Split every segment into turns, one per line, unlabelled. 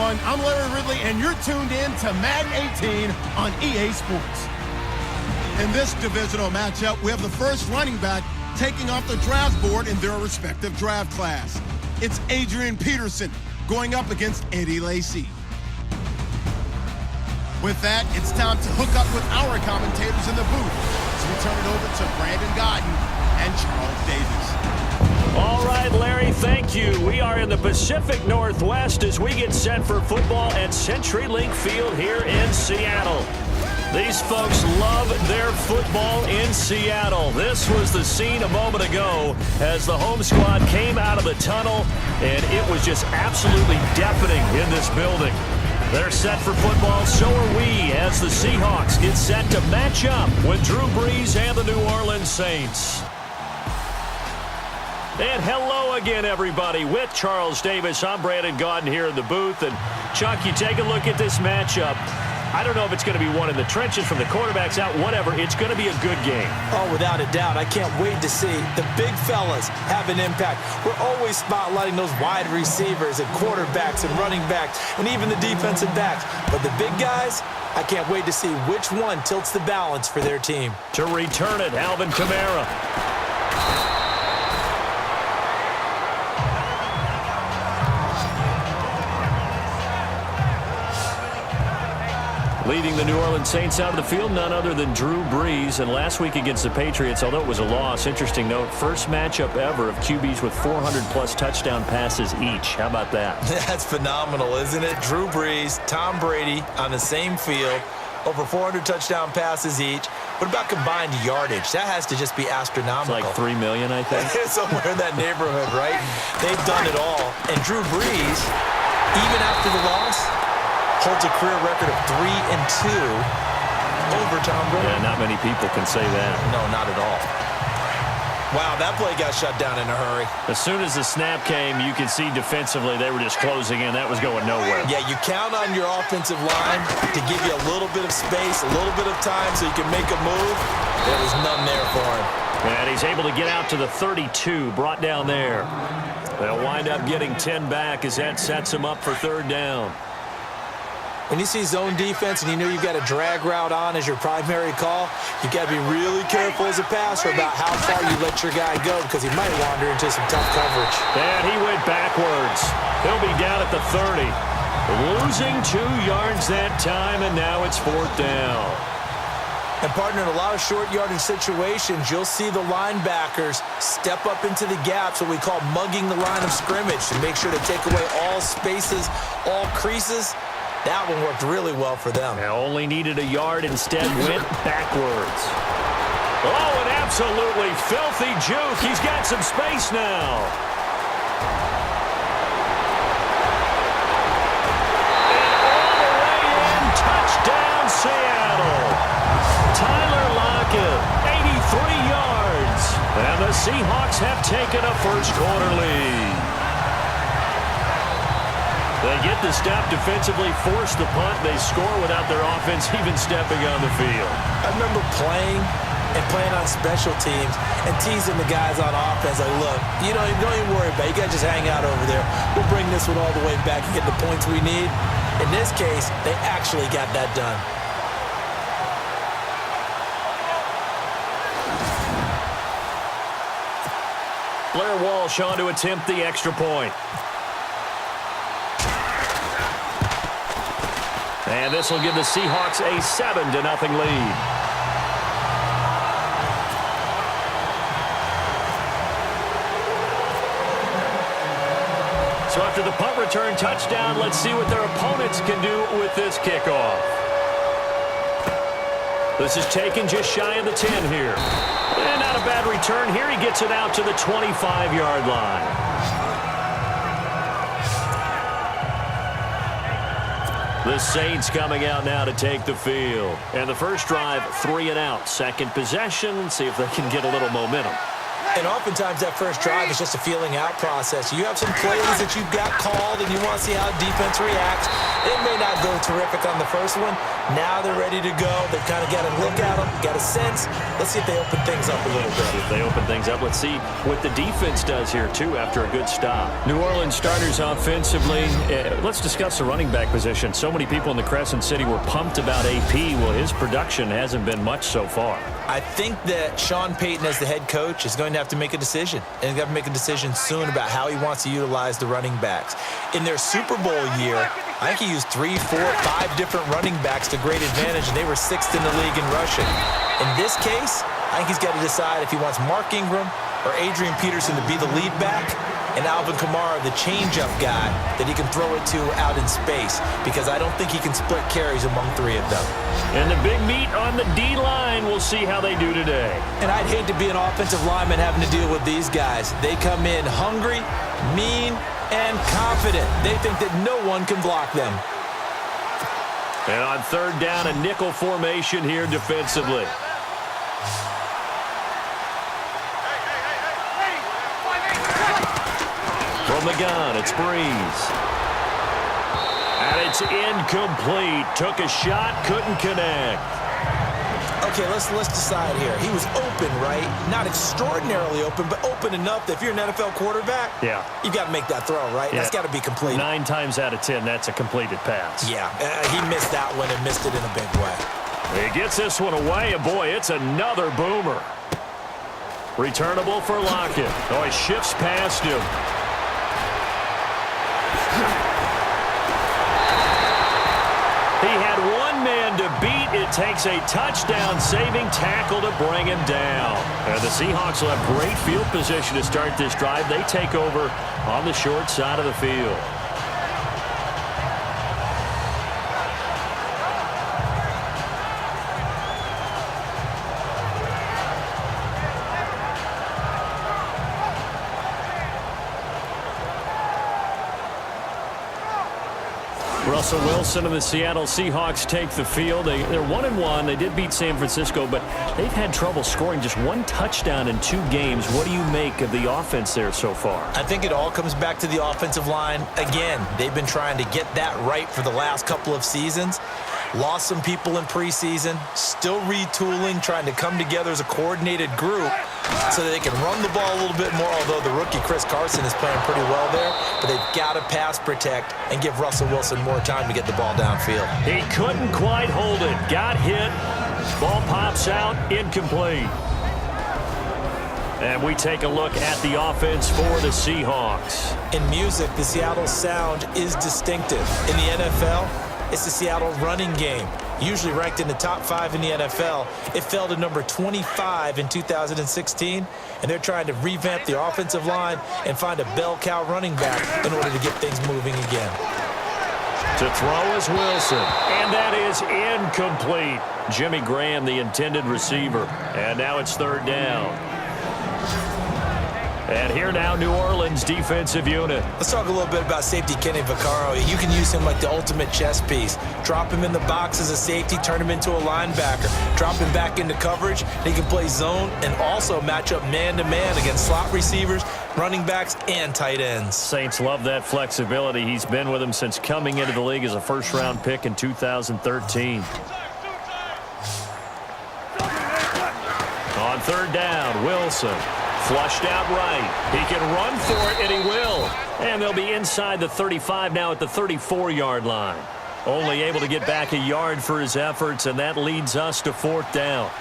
everyone. I'm Larry Ridley, and you're tuned in to Madden 18 on EA Sports. In this divisional matchup, we have the first running back taking off the draft board in their respective draft class. It's Adrian Peterson going up against Eddie Lacy. With that, it's time to hook up with our commentators in the booth as we turn it over to Brandon Godden and Charles Davis.
All right, Larry, thank you. We are in the Pacific Northwest as we get set for football at CenturyLink Field here in Seattle. These folks love their football in Seattle. This was the scene a moment ago as the home squad came out of the tunnel, and it was just absolutely deafening in this building. They're set for football, so are we, as the Seahawks get set to match up with Drew Brees and the New Orleans Saints. And hello again, everybody. With Charles Davis, I'm Brandon Godden here in the booth. And, Chuck, you take a look at this matchup. I don't know if it's going to be one in the trenches from the quarterbacks out, whatever. It's going to be a good game.
Oh, without a doubt. I can't wait to see the big fellas have an impact. We're always spotlighting those wide receivers and quarterbacks and running backs and even the defensive backs. But the big guys, I can't wait to see which one tilts the balance for their team.
To return it, Alvin Kamara. Leading the New Orleans Saints out of the field, none other than Drew Brees. And last week against the Patriots, although it was a loss, interesting note, first matchup ever of QBs with 400-plus touchdown passes each. How about that?
That's phenomenal, isn't it? Drew Brees, Tom Brady on the same field, over 400 touchdown passes each. What about combined yardage? That has to just be astronomical.
It's like 3 million, I think.
Somewhere in that neighborhood, right? They've done it all. And Drew Brees, even after the loss, holds a career record of 3-2 over Tom Brady.
Yeah, not many people can say that.
No, not at all. Wow, that play got shut down in a hurry.
As soon as the snap came, you could see defensively they were just closing in. That was going nowhere.
Yeah, you count on your offensive line to give you a little bit of space, a little bit of time so you can make a move. There was none there for him.
And he's able to get out to the 32, brought down there. They'll wind up getting 10 back as that sets him up for third down.
When you see zone defense and you know you've got a drag route on as your primary call, you've got to be really careful as a passer about how far you let your guy go because he might wander into some tough coverage.
And he went backwards. He'll be down at the 30. Losing 2 yards that time, and now it's fourth down.
And, partner, in a lot of short yardage situations, you'll see the linebackers step up into the gaps, what we call mugging the line of scrimmage, to make sure to take away all spaces, all creases. That one worked really well for them.
Now only needed a yard, instead went backwards. Oh, an absolutely filthy juke. He's got some space now. And all the way in, touchdown Seattle. Tyler Lockett, 83 yards. And the Seahawks have taken a first quarter lead. They get the stop defensively, force the punt. They score without their offense even stepping on the field.
I remember playing on special teams and teasing the guys on offense. Like, look, don't even worry about it. You guys just hang out over there. We'll bring this one all the way back and get the points we need. In this case, they actually got that done.
Blair Walsh on to attempt the extra point. And this will give the Seahawks a 7-0 lead. So after the punt return touchdown, let's see what their opponents can do with this kickoff. This is taken just shy of the 10 here. And not a bad return here. He gets it out to the 25-yard line. The Saints coming out now to take the field. And the first drive, 3 and out. Second possession, see if they can get a little momentum.
And oftentimes that first drive is just a feeling out process. You have some plays that you've got called and you want to see how defense reacts. It may not go terrific on the first one. Now they're ready to go. They've kind of got a look at them, got a sense. Let's see if they open things up a little bit.
If they open things up, let's see what the defense does here, too, after a good stop. New Orleans starters offensively. Let's discuss the running back position. So many people in the Crescent City were pumped about AP. Well, his production hasn't been much so far.
I think that Sean Payton, as the head coach, is going to have to make a decision. And he's got to make a decision soon about how he wants to utilize the running backs. In their Super Bowl year, I think he used 3, 4, 5 different running backs to great advantage, and they were 6th in the league in rushing. In this case, I think he's got to decide if he wants Mark Ingram or Adrian Peterson to be the lead back, and Alvin Kamara, the change-up guy that he can throw it to out in space, because I don't think he can split carries among 3 of them.
And the big meat on the D-line, we'll see how they do today.
And I'd hate to be an offensive lineman having to deal with these guys. They come in hungry, mean, and confident. They think that no one can block them.
And on third down, a nickel formation here defensively. From the gun, it's Breeze. And it's incomplete. Took a shot, couldn't connect.
Okay, let's decide here. He was open, right? Not extraordinarily open, but open enough that if you're an NFL quarterback, you've got to make that throw, right?
Yeah.
That's got to be completed.
9 times out of 10, that's a completed pass.
Yeah, he missed that one and missed it in a big way.
He gets this one away, and boy, it's another boomer. Returnable for Lockett. Oh, he shifts past him. He had one man to beat. It takes a touchdown-saving tackle to bring him down. And the Seahawks will have great field position to start this drive. They take over on the short side of the field. Russell Wilson and the Seattle Seahawks take the field. They're 1-1. They did beat San Francisco, but they've had trouble scoring just 1 touchdown in 2 games. What do you make of the offense there so far?
I think it all comes back to the offensive line. Again, they've been trying to get that right for the last couple of seasons. Lost some people in preseason, still retooling, trying to come together as a coordinated group so that they can run the ball a little bit more, although the rookie Chris Carson is playing pretty well there. But they've got to pass protect and give Russell Wilson more time to get the ball downfield.
He couldn't quite hold it. Got hit. Ball pops out. Incomplete. And we take a look at the offense for the Seahawks.
In music, the Seattle sound is distinctive. In the NFL, it's the Seattle running game. Usually ranked in the top 5 in the NFL. It fell to number 25 in 2016, and they're trying to revamp the offensive line and find a bell cow running back in order to get things moving again.
To throw is Wilson, and that is incomplete. Jimmy Graham, the intended receiver, and now it's third down. And here now, New Orleans defensive unit.
Let's talk a little bit about safety Kenny Vaccaro. You can use him like the ultimate chess piece. Drop him in the box as a safety, turn him into a linebacker. Drop him back into coverage. He can play zone and also match up man-to-man against slot receivers, running backs, and tight ends. Saints
love that flexibility. He's been with them since coming into the league as a first-round pick in 2013. On third down, Wilson. Flushed out right. He can run for it, and he will. And they'll be inside the 35 now at the 34-yard line. Only able to get back a yard for his efforts, and that leads us to fourth down.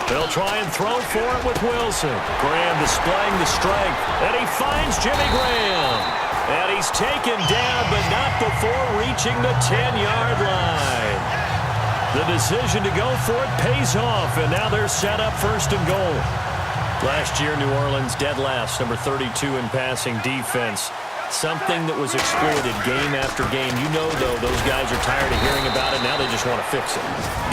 They'll try and throw for it with Wilson. Graham displaying the strength, and he finds Jimmy Graham. And he's taken down, but not before reaching the 10-yard line. The decision to go for it pays off, and now they're set up first and goal. Last year, New Orleans dead last, number 32 in passing defense. Something that was exploited game after game. You know, though, those guys are tired of hearing about it. Now they just want to fix it.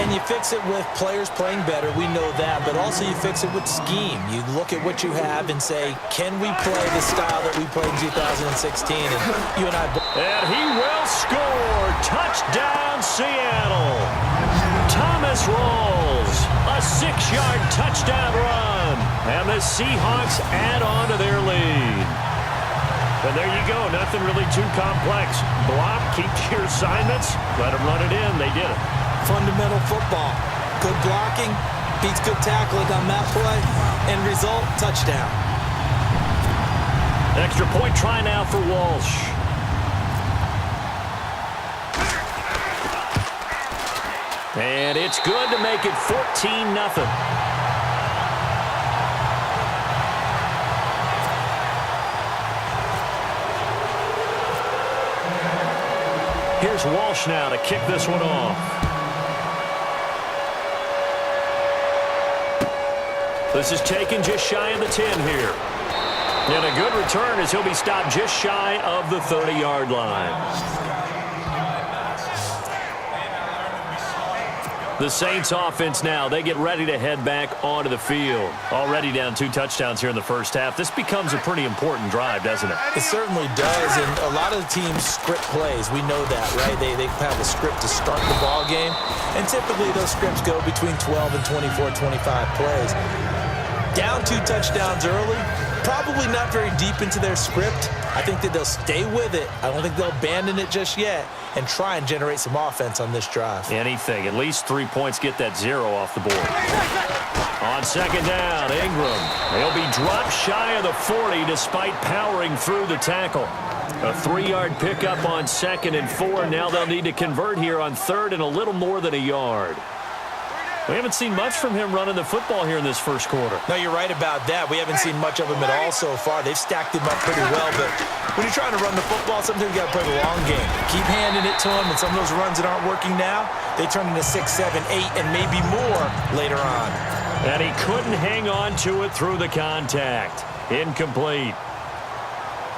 And you fix it with players playing better. We know that. But also you fix it with scheme. You look at what you have and say, can we play the style that we played in 2016? And you and I... And he will score. Touchdown, Seattle. Thomas rolls. A 6-yard touchdown run. And the Seahawks add on to their lead. And there you go. Nothing really too complex. Block, keep to your assignments, let them run it in. They did it.
Fundamental football. Good blocking, beats good tackling on that play. End result, touchdown.
Extra point try now for Walsh. And it's good to make it 14-0. Here's Walsh now to kick this one off. This is taken just shy of the 10 here. And a good return as he'll be stopped just shy of the 30-yard line. The Saints offense now, they get ready to head back onto the field. Already down 2 touchdowns here in the first half. This becomes a pretty important drive, doesn't it?
It certainly does, and a lot of the teams script plays. We know that, right? They have a script to start the ball game, and typically those scripts go between 12 and 24, 25 plays. Down 2 touchdowns early, probably not very deep into their script. I think that they'll stay with it. I don't think they'll abandon it just yet and try and generate some offense on this drive.
Anything. At least 3 points, get that 0 off the board. On second down, Ingram. He'll be dropped shy of the 40 despite powering through the tackle. A 3-yard pickup on 2nd and 4. Now they'll need to convert here on 3rd and a little more than a yard. We haven't seen much from him running the football here in this first quarter.
No, you're right about that. We haven't seen much of him at all so far. They've stacked him up pretty well, but when you're trying to run the football, sometimes you got to play the long game. Keep handing it to him, and some of those runs that aren't working now, they turn into 6, 7, 8, and maybe more later on.
And he couldn't hang on to it through the contact. Incomplete.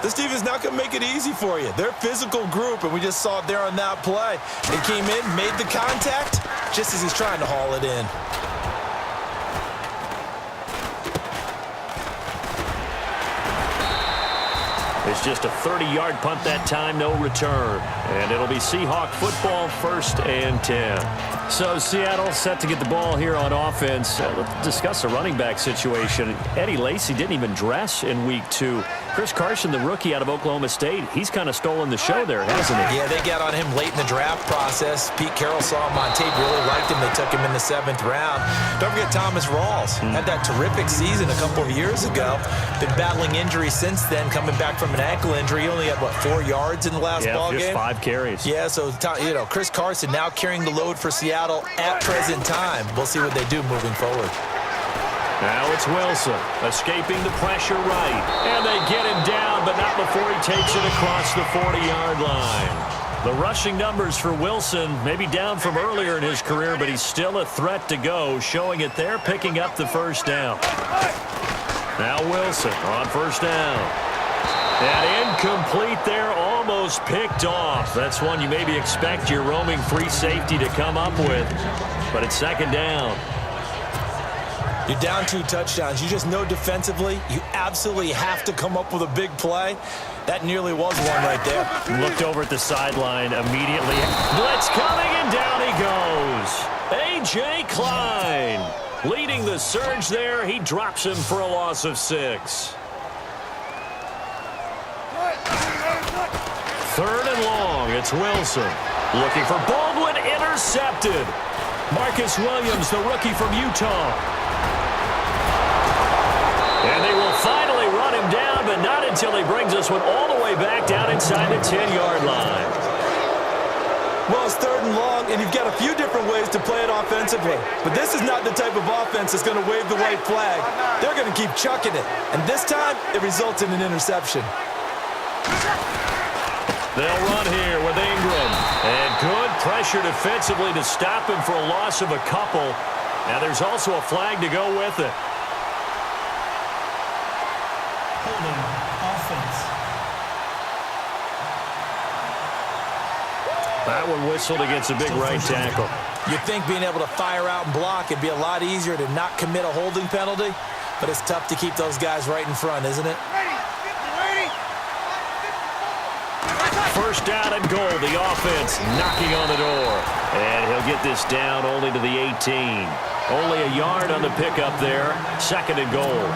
This team is not going to make it easy for you. They're a physical group, and we just saw it there on that play. They came in, made the contact, just as he's trying to haul it in.
It's just a 30-yard punt that time, no return. And it'll be Seahawk football, 1st and 10. So Seattle set to get the ball here on offense. Let's discuss the running back situation. Eddie Lacy didn't even dress in week 2. Chris Carson, the rookie out of Oklahoma State, he's kind of stolen the show there, hasn't he?
Yeah, they got on him late in the draft process. Pete Carroll saw him on tape, really liked him. They took him in the 7th round. Don't forget Thomas Rawls. Had that terrific season a couple of years ago. Been battling injury since then, coming back from an ankle injury. He only had, 4 yards in the last ball game?
Yeah, just 5 carries.
Yeah, so, Chris Carson now carrying the load for Seattle at present time. We'll see what they do moving forward.
Now it's Wilson, escaping the pressure right. And they get him down, but not before he takes it across the 40-yard line. The rushing numbers for Wilson, maybe down from earlier in his career, but he's still a threat to go, showing it there, picking up the first down. Now Wilson on first down. And incomplete there, almost picked off. That's one you maybe expect your roaming free safety to come up with. But it's second down.
You're down 2 touchdowns. You just know defensively you absolutely have to come up with a big play. That nearly was one right there.
Looked over at the sideline immediately. Blitz coming, and down he goes. A.J. Klein leading the surge there. He drops him for a loss of 6. 3rd and long. It's Wilson. Looking for Baldwin. Intercepted. Marcus Williams, the rookie from Utah. And they will finally run him down, but not until he brings this one all the way back down inside the 10-yard line.
Well, it's 3rd and long, and you've got a few different ways to play it offensively. But this is not the type of offense that's going to wave the white flag. They're going to keep chucking it. And this time, it results in an interception.
They'll run here with Ingram. And good pressure defensively to stop him for a loss of a couple. Now there's also a flag to go with it.
Holding offense.
That one whistled against a big right tackle.
You'd think being able to fire out and block it'd be a lot easier to not commit a holding penalty, but it's tough to keep those guys right in front, isn't it?
First down and goal, the offense knocking on the door. And he'll get this down only to the 18. Only a yard on the pickup there. 2nd and goal.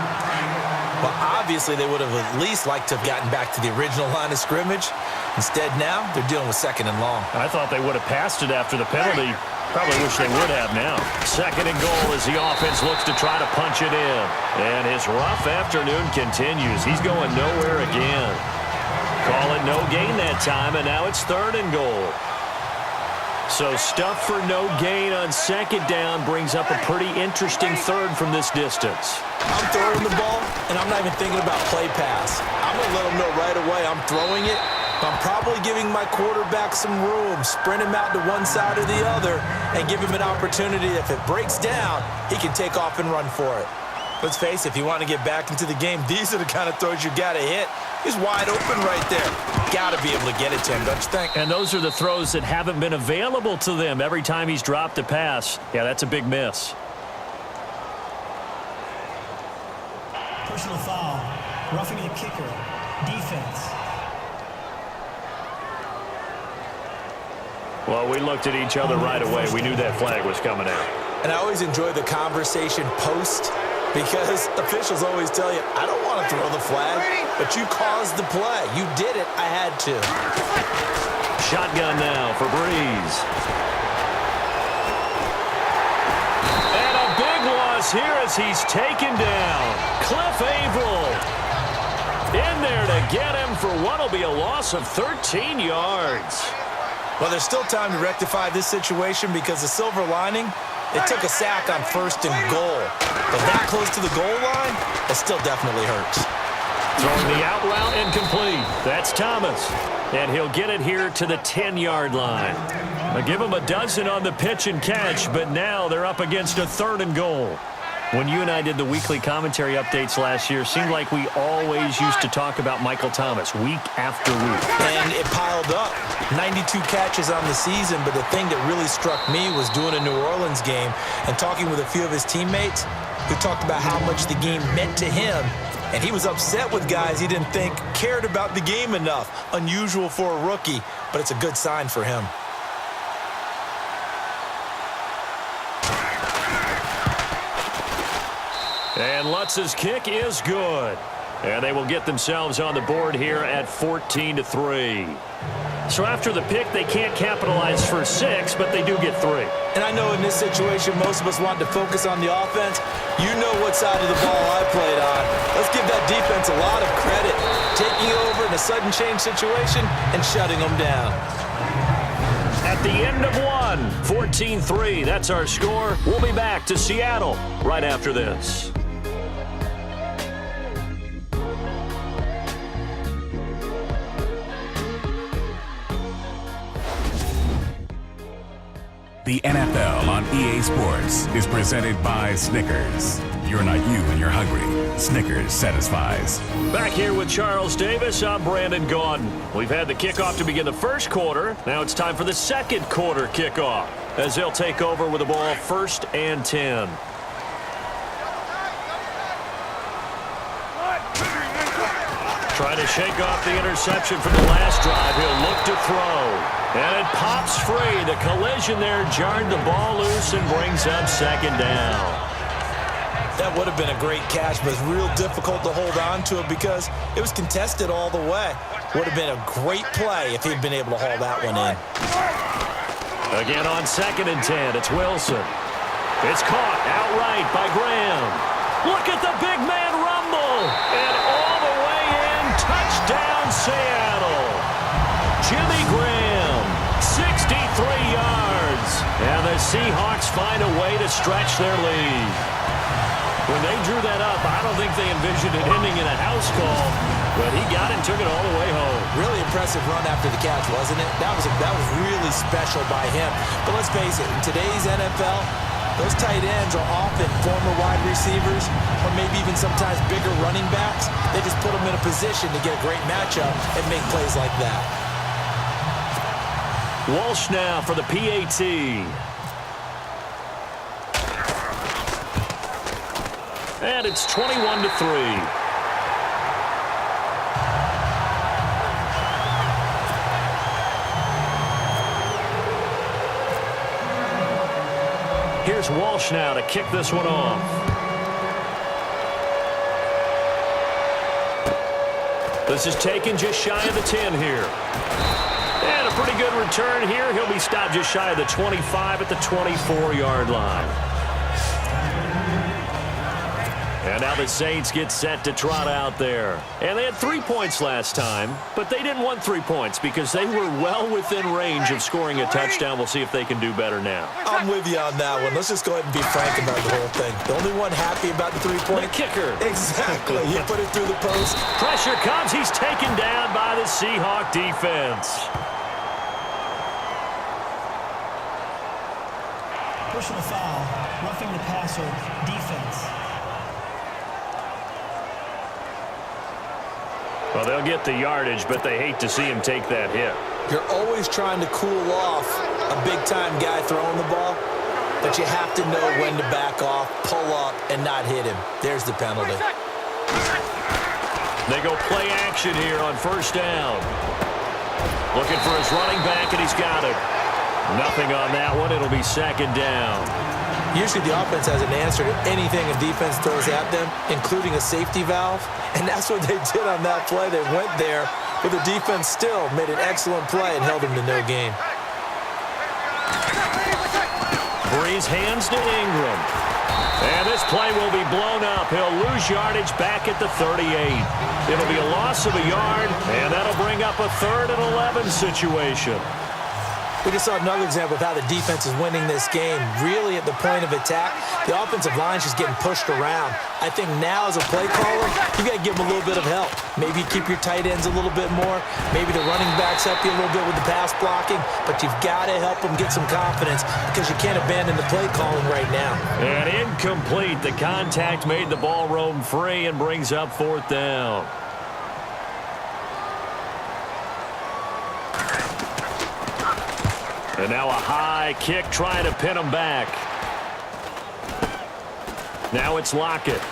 Well, obviously, they would have at least liked to have gotten back to the original line of scrimmage. Instead, now, they're dealing with 2nd and long.
I thought they would have passed it after the penalty. Probably wish they would have now. 2nd and goal as the offense looks to try to punch it in. And his rough afternoon continues. He's going nowhere again. Call it no gain that time, and now it's 3rd and goal. So stuff for no gain on 2nd down brings up a pretty interesting 3rd from this distance.
I'm throwing the ball, and I'm not even thinking about play pass. I'm going to let them know right away I'm throwing it. I'm probably giving my quarterback some room, sprint him out to one side or the other, and give him an opportunity. If it breaks down, he can take off and run for it. Let's face it, if you want to get back into the game, these are the kind of throws you got to hit. He's wide open right there. Got to be able to get it to him, don't you think?
And those are the throws that haven't been available to them every time he's dropped a pass. Yeah, that's a big miss.
Personal foul. Roughing the kicker. Defense.
Well, we looked at each other right away. We knew that flag was coming out.
And I always enjoy the conversation post because officials always tell you, I don't want to throw the flag, but you caused the play. You did it. I had to.
Shotgun now for Breeze. And a big loss here as he's taken down. Cliff Averill in there to get him for what will be a loss of 13 yards.
Well, there's still time to rectify this situation because the silver lining, it took a sack on 1st and goal. But that close to the goal line, it still definitely hurts.
Throwing the out route incomplete. That's Thomas. And he'll get it here to the 10-yard line. I'll give him a dozen on the pitch and catch, but now they're up against a 3rd and goal. When you and I did the weekly commentary updates last year, it seemed like we always used to talk about Michael Thomas week after week.
And it piled up. 92 catches on the season, but the thing that really struck me was doing a New Orleans game and talking with a few of his teammates who talked about how much the game meant to him. And he was upset with guys he didn't think cared about the game enough. Unusual for a rookie, but it's a good sign for him.
And Lutz's kick is good. And they will get themselves on the board here at 14-3. So after the pick, they can't capitalize for 6, but they do get 3.
And I know in this situation, most of us want to focus on the offense. You know what side of the ball I played on. Let's give that defense a lot of credit. Taking over in a sudden change situation and shutting them down.
At the end of one, 14-3, that's our score. We'll be back to Seattle right after this.
The NFL on EA Sports is presented by Snickers. You're not you when you're hungry. Snickers satisfies.
Back here with Charles Davis, I'm Brandon Gaudin. We've had the kickoff to begin the first quarter. Now it's time for the second quarter kickoff as they'll take over with the ball 1st and 10. Trying to shake off the interception from the last drive. He'll look to throw. And it pops free. The collision there jarred the ball loose and brings up 2nd down.
That would have been a great catch, but it's real difficult to hold on to it because it was contested all the way. Would have been a great play if he'd been able to haul that one in.
Again on 2nd and 10, it's Wilson. It's caught outright by Graham. Look at the big man rumble. And all the way in, touchdown Seattle. Jimmy Graham, 63 yards. And the Seahawks find a way to stretch their lead. When they drew that up, I don't think they envisioned it ending in a house call, but he got it and took it all the way home.
Really impressive run after the catch, wasn't it? That was really special by him. But let's face it, in today's NFL, those tight ends are often former wide receivers or maybe even sometimes bigger running backs. They just put them in a position to get a great matchup and make plays like that.
Walsh now for the PAT. And it's 21-3. Here's Walsh now to kick this one off. This is taken just shy of the 10 here. And a pretty good return here. He'll be stopped just shy of the 25 at the 24-yard line. And now the Saints get set to trot out there. And they had 3 points last time, but they didn't want 3 points because they were well within range of scoring a touchdown. We'll see if they can do better now.
I'm with you on that one. Let's just go ahead and be frank about the whole thing. The only one happy about the 3-point.
The kicker.
Exactly. You put it through the post.
Pressure comes. He's taken down by the Seahawk defense.
Personal foul, roughing the passer, defense.
Well, they'll get the yardage, but they hate to see him take that hit.
You're always trying to cool off a big-time guy throwing the ball, but you have to know when to back off, pull up, and not hit him. There's the penalty.
They go play action here on first down. Looking for his running back, and he's got it. Nothing on that one. It'll be second down.
Usually the offense has an answer to anything a defense throws at them, including a safety valve. And that's what they did on that play. They went there, but the defense still made an excellent play and held them to no gain.
Breeze hands to Ingram. And this play will be blown up. He'll lose yardage back at the 38. It'll be a loss of a yard, and that'll bring up a 3rd and 11 situation.
We just saw another example of how the defense is winning this game. Really, at the point of attack, the offensive line is just getting pushed around. I think now, as a play caller, you got to give them a little bit of help. Maybe you keep your tight ends a little bit more. Maybe the running backs help you a little bit with the pass blocking. But you've got to help them get some confidence because you can't abandon the play calling right now.
And incomplete. The contact made the ball roam free and brings up 4th down. And now a high kick trying to pin him back. Now it's Lockett.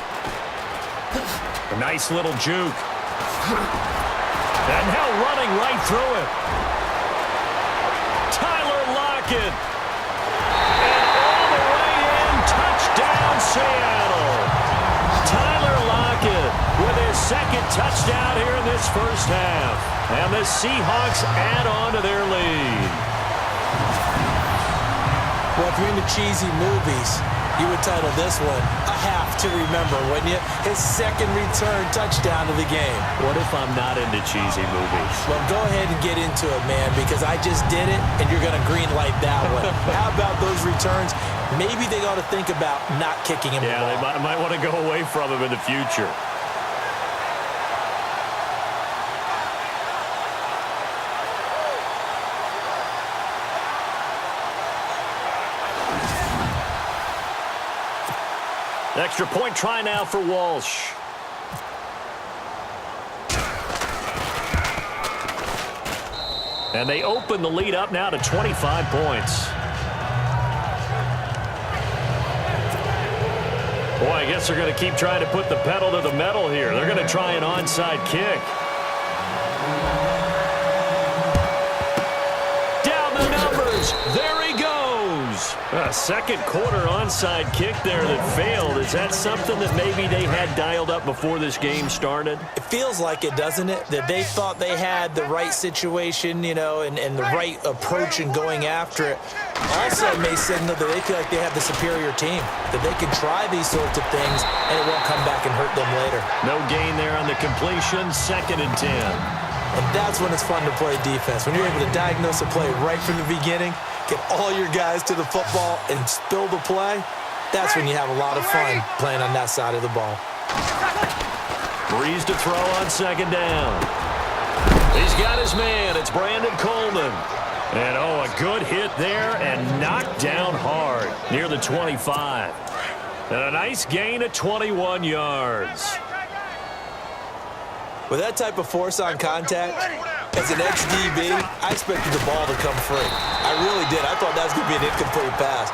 A nice little juke. And now running right through it. Tyler Lockett. And all the way in. Touchdown, Seattle. Tyler Lockett with his 2nd touchdown here in this first half. And the Seahawks add on to their lead.
Well, if you're into cheesy movies, you would title this one A Half to Remember, wouldn't you? His 2nd return touchdown of the game.
What if I'm not into cheesy movies?
Well, go ahead and get into it, man, because I just did it, and you're going to green light that one. How about those returns? Maybe they ought to think about not kicking him the ball.
Yeah, they might want to go away from him in the future. Extra point try now for Walsh. And they open the lead up now to 25 points. Boy, I guess they're going to keep trying to put the pedal to the metal here. They're going to try an onside kick. Down the numbers. There he goes. A 2nd quarter onside kick there that failed. Is that something that maybe they had dialed up before this game started?
It feels like it, doesn't it? That they thought they had the right situation, you know, and the right approach in going after it. Also, it may signal that they feel like they have the superior team, that they can try these sorts of things, and it won't come back and hurt them later.
No gain there on the completion, 2nd and 10.
And that's when it's fun to play defense. When you're able to diagnose a play right from the beginning, get all your guys to the football and spill the play, that's when you have a lot of fun playing on that side of the ball.
Breeze to throw on 2nd down. He's got his man. It's Brandon Coleman. And, oh, a good hit there and knocked down hard near the 25. And a nice gain of 21 yards.
With that type of force on contact, as an ex-DB, I expected the ball to come free. I really did. I thought that was going to be an incomplete pass.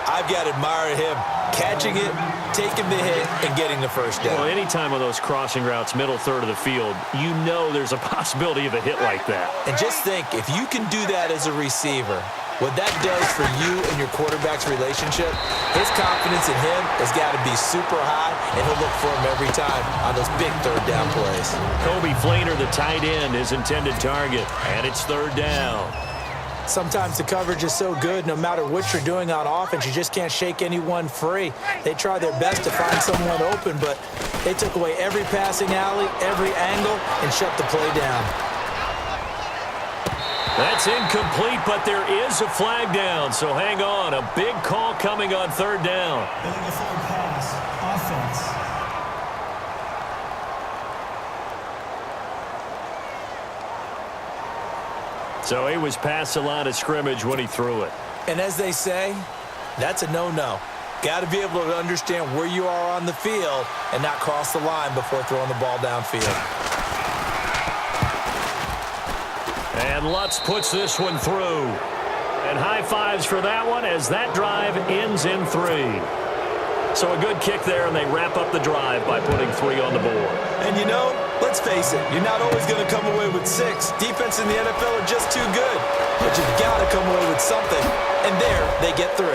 I've got to admire him catching it, taking the hit, and getting the first down.
Well, anytime on those crossing routes, middle third of the field, you know there's a possibility of a hit like that.
And just think, if you can do that as a receiver, What that does for you and your quarterback's relationship, his confidence in him has got to be super high, and he'll look for him every time on those big third down plays.
Kobe Fleener, the tight end, his intended target, and it's third down.
Sometimes the coverage is so good, no matter what you're doing on offense, you just can't shake anyone free. They try their best to find someone open, but they took away every passing alley, every angle, and shut the play down.
That's incomplete, but there is a flag down, so hang on. A big call coming on third down.
Illegal pass. Offense.
So he was past the line of scrimmage when he threw it.
And as they say, that's a no-no. Got to be able to understand where you are on the field and not cross the line before throwing the ball downfield.
And Lutz puts this one through. And high fives for that one as that drive ends in 3. So a good kick there, and they wrap up the drive by putting 3 on the board.
And you know, let's face it, you're not always going to come away with 6. Defense in the NFL are just too good. But you've got to come away with something. And there, they get 3.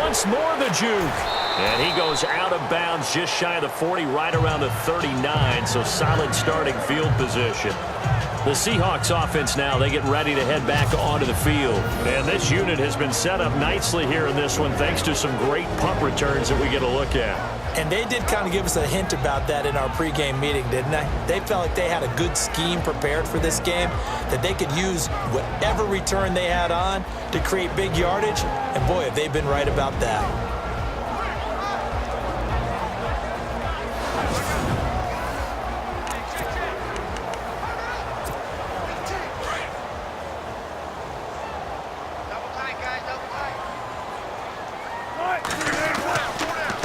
Once more the juke. And he goes out of bounds just shy of the 40, right around the 39. So solid starting field position. The Seahawks offense now, they get ready to head back onto the field. And this unit has been set up nicely here in this one thanks to some great punt returns that we get a look at.
And they did kind of give us a hint about that in our pregame meeting, didn't they? They felt like they had a good scheme prepared for this game, that they could use whatever return they had on to create big yardage. And boy, have they been right about that.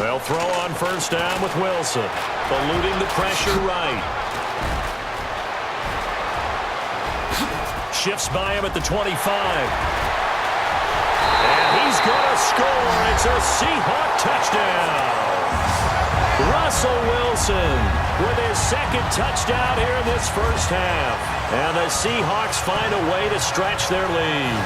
They'll throw on first down with Wilson, eluding the pressure right. Shifts by him at the 25. And he's going to score. It's a Seahawk touchdown. Russell Wilson with his second touchdown here in this first half. And the Seahawks find a way to stretch their lead.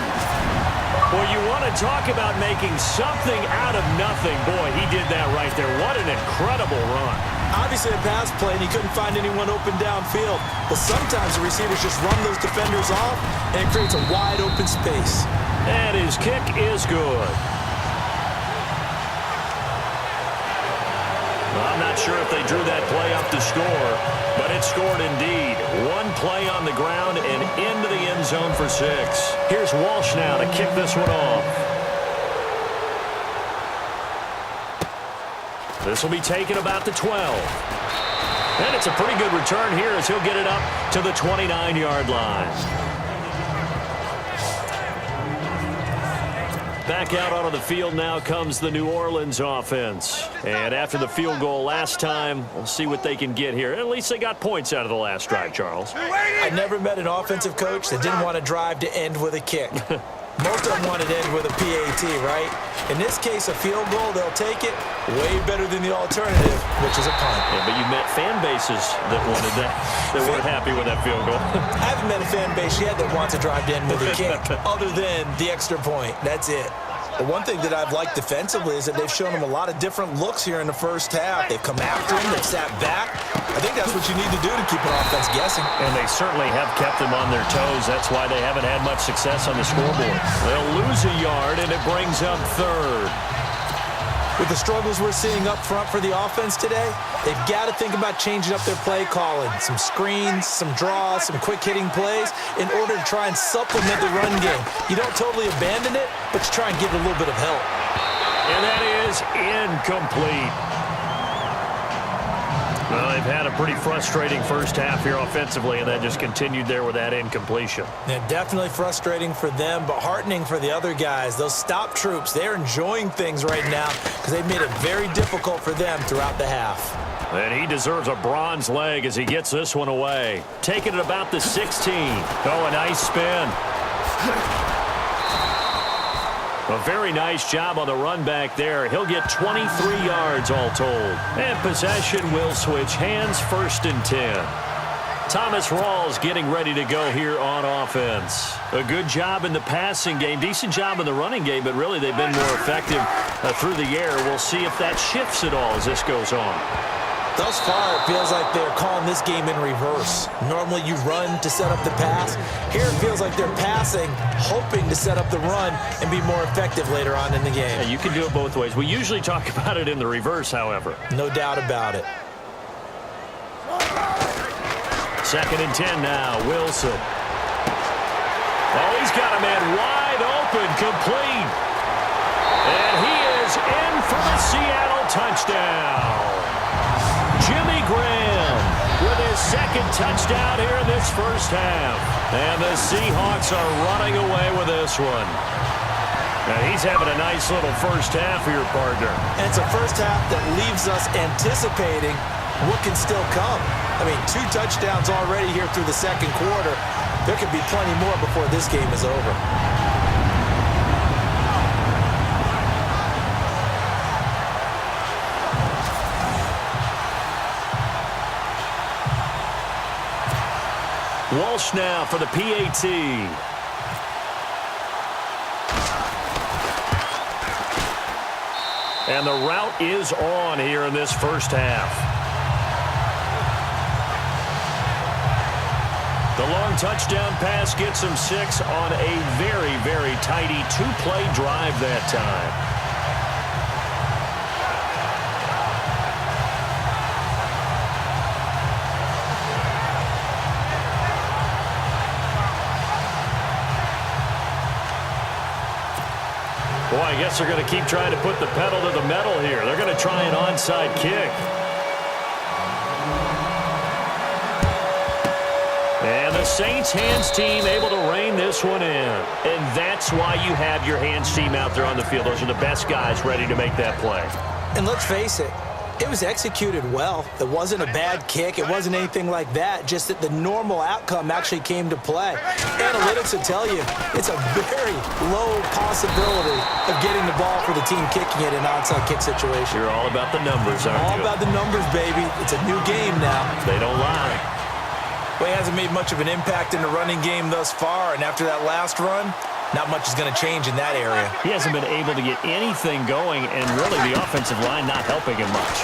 Well, you want to talk about making something out of nothing. Boy, he did that right there. What an incredible run.
Obviously a pass play, and he couldn't find anyone open downfield. But sometimes the receivers just run those defenders off, and it creates a wide open space.
And his kick is good. I'm not sure if they drew that play up to score, but it scored indeed. One play on the ground and into the end zone for 6. Here's Walsh now to kick this one off. This will be taken about the 12. And it's a pretty good return here as he'll get it up to the 29-yard line. Back out onto the field now comes the New Orleans offense. And after the field goal last time, we'll see what they can get here. At least they got points out of the last drive, Charles.
I never met an offensive coach that didn't want to drive to end with a kick. Most of them wanted to end with a PAT, right? In this case, a field goal, they'll take it way better than the alternative, which is a punt.
Yeah, but you met fan bases that wanted that, that weren't happy with that field goal.
I haven't met a fan base yet that wants to drive to end with a kick, other than the extra point. That's it. But one thing that I've liked defensively is that they've shown him a lot of different looks here in the first half. They've come after him. They've sat back. I think that's what you need to do to keep an offense guessing.
And they certainly have kept them on their toes. That's why they haven't had much success on the scoreboard. They'll lose a yard, and it brings up third.
With the struggles we're seeing up front for the offense today, they've got to think about changing up their play calling. Some screens, some draws, some quick-hitting plays in order to try and supplement the run game. You don't totally abandon it, but you try and give it a little bit of help.
And that is incomplete. Well, they've had a pretty frustrating first half here offensively, and that just continued there with that incompletion.
Yeah, definitely frustrating for them, but heartening for the other guys. Those stop troops, they're enjoying things right now because they've made it very difficult for them throughout the half.
And he deserves a bronze leg as he gets this one away. Taking it about the 16. Oh, a nice spin. A very nice job on the run back there. He'll get 23 yards all told. And possession will switch hands, 1st and 10. Thomas Rawls getting ready to go here on offense. A good job in the passing game, decent job in the running game, but really they've been more effective through the air. We'll see if that shifts at all as this goes on.
Thus far, it feels like they're calling this game in reverse. Normally you run to set up the pass. Here it feels like they're passing, hoping to set up the run and be more effective later on in the game.
Yeah, you can do it both ways. We usually talk about it in the reverse, however.
No doubt about it.
2nd and 10 now, Wilson. Oh, he's got a man wide open, complete. And he is in for the Seattle touchdown. Jimmy Graham with his 2nd touchdown here in this first half. And the Seahawks are running away with this one. Now he's having a nice little first half here, partner.
And it's a first half that leaves us anticipating what can still come. I mean, 2 touchdowns already here through the second quarter. There could be plenty more before this game is over.
Walsh now for the PAT. And the route is on here in this first half. The long touchdown pass gets him 6 on a very, very tidy 2-play drive that time. Boy, I guess they're going to keep trying to put the pedal to the metal here. They're going to try an onside kick. And the Saints hands team able to rein this one in. And that's why you have your hands team out there on the field. Those are the best guys ready to make that play.
And let's face it, it was executed well. It wasn't a bad kick. It wasn't anything like that. Just that the normal outcome actually came to play. Analytics will tell you it's a very low possibility of getting the ball for the team kicking it in an onside kick situation.
You're all about the numbers, aren't you?
All about the numbers, baby. It's a new game now.
They don't lie.
Well, he hasn't made much of an impact in the running game thus far, and after that last run, not much is going to change in that area.
He hasn't been able to get anything going, and really the offensive line not helping him much.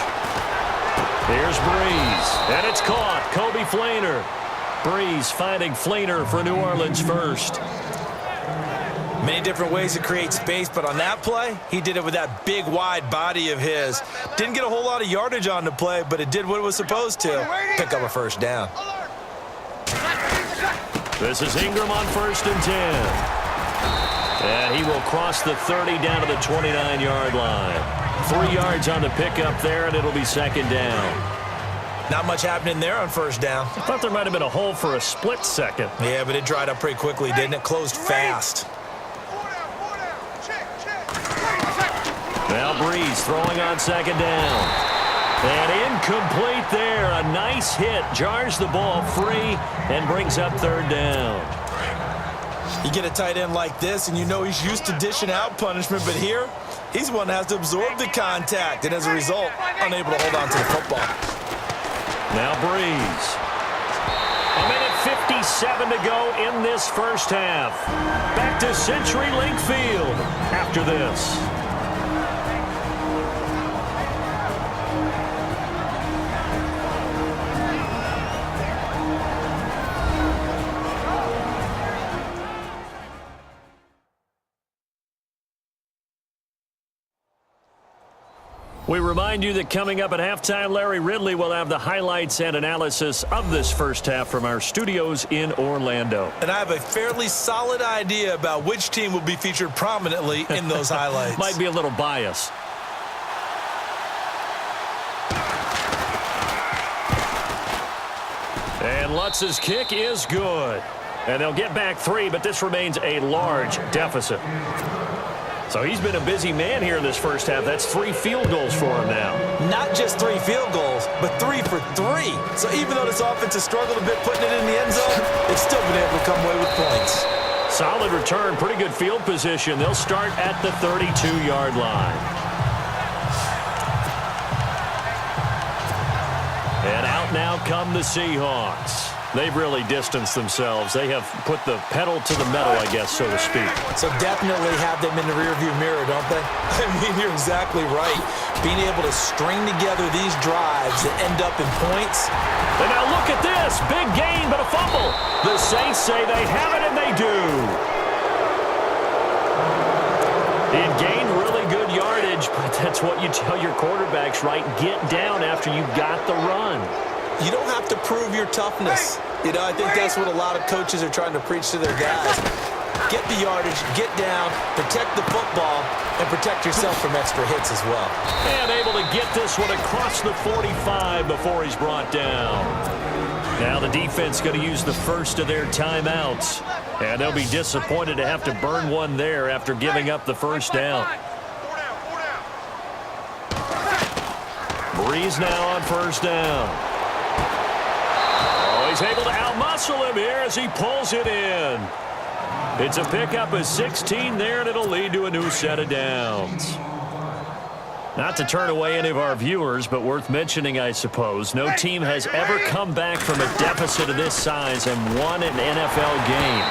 Here's Breeze, and it's caught. Kobe Fleener. Breeze finding Fleener for New Orleans first.
Many different ways to create space, but on that play, he did it with that big, wide body of his. Didn't get a whole lot of yardage on the play, but it did what it was supposed to. Pick up a first down.
This is Ingram on 1st and 10. And he will cross the 30 down to the 29-yard line. 3 yards on the pickup there, and it'll be 2nd down.
Not much happening there on 1st down.
I thought there might have been a hole for a split second.
Yeah, but it dried up pretty quickly, didn't it? Closed fast.
Now Breeze throwing on 2nd down. And incomplete there. A nice hit. Jars the ball free and brings up 3rd down.
You get a tight end like this, and you know he's used to dishing out punishment, but here, he's the one that has to absorb the contact, and as a result, unable to hold on to the football.
Now Breeze. 1:57 to go in this first half. Back to CenturyLink Field after this. We remind you that coming up at halftime, Larry Ridley will have the highlights and analysis of this first half from our studios in Orlando.
And I have a fairly solid idea about which team will be featured prominently in those highlights.
Might be a little biased. And Lutz's kick is good. And they'll get back 3, but this remains a large deficit. So he's been a busy man here in this first half. That's 3 field goals for him now.
Not just 3 field goals, but 3 for 3. So even though this offense has struggled a bit putting it in the end zone, they've still been able to come away with points.
Solid return, pretty good field position. They'll start at the 32-yard line. And out now come the Seahawks. They've really distanced themselves. They have put the pedal to the metal, I guess, so to speak.
So definitely have them in the rearview mirror, don't they? I mean, you're exactly right. Being able to string together these drives that end up in points.
And now look at this. Big gain, but a fumble. The Saints say they have it, and they do. It gained really good yardage, but that's what you tell your quarterbacks, right? Get down after you got the run.
You don't have to prove your toughness. You know, I think that's what a lot of coaches are trying to preach to their guys. Get the yardage, get down, protect the football, and protect yourself from extra hits as well.
And able to get this one across the 45 before he's brought down. Now the defense going to use the first of their timeouts. And they'll be disappointed to have to burn one there after giving up the first down. Breeze now on first down. He's able to outmuscle him here as he pulls it in. It's a pickup of 16 there, and it'll lead to a new set of downs. Not to turn away any of our viewers, but worth mentioning, I suppose, no team has ever come back from a deficit of this size and won an NFL game.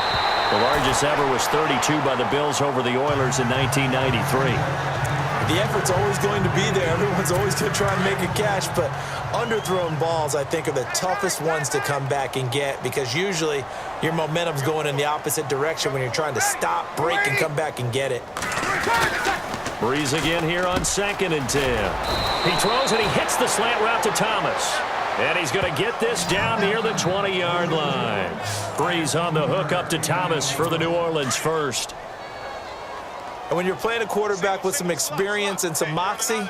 The largest ever was 32 by the Bills over the Oilers in 1993.
The effort's always going to be there. Everyone's always going to try and make a catch, but underthrown balls, I think, are the toughest ones to come back and get because usually your momentum's going in the opposite direction when you're trying to stop, break, and come back and get it.
Breeze again here on 2nd and 10. He throws and he hits the slant route to Thomas. And he's going to get this down near the 20-yard line. Breeze on the hook up to Thomas for the New Orleans first.
And when you're playing a quarterback with some experience and some moxie,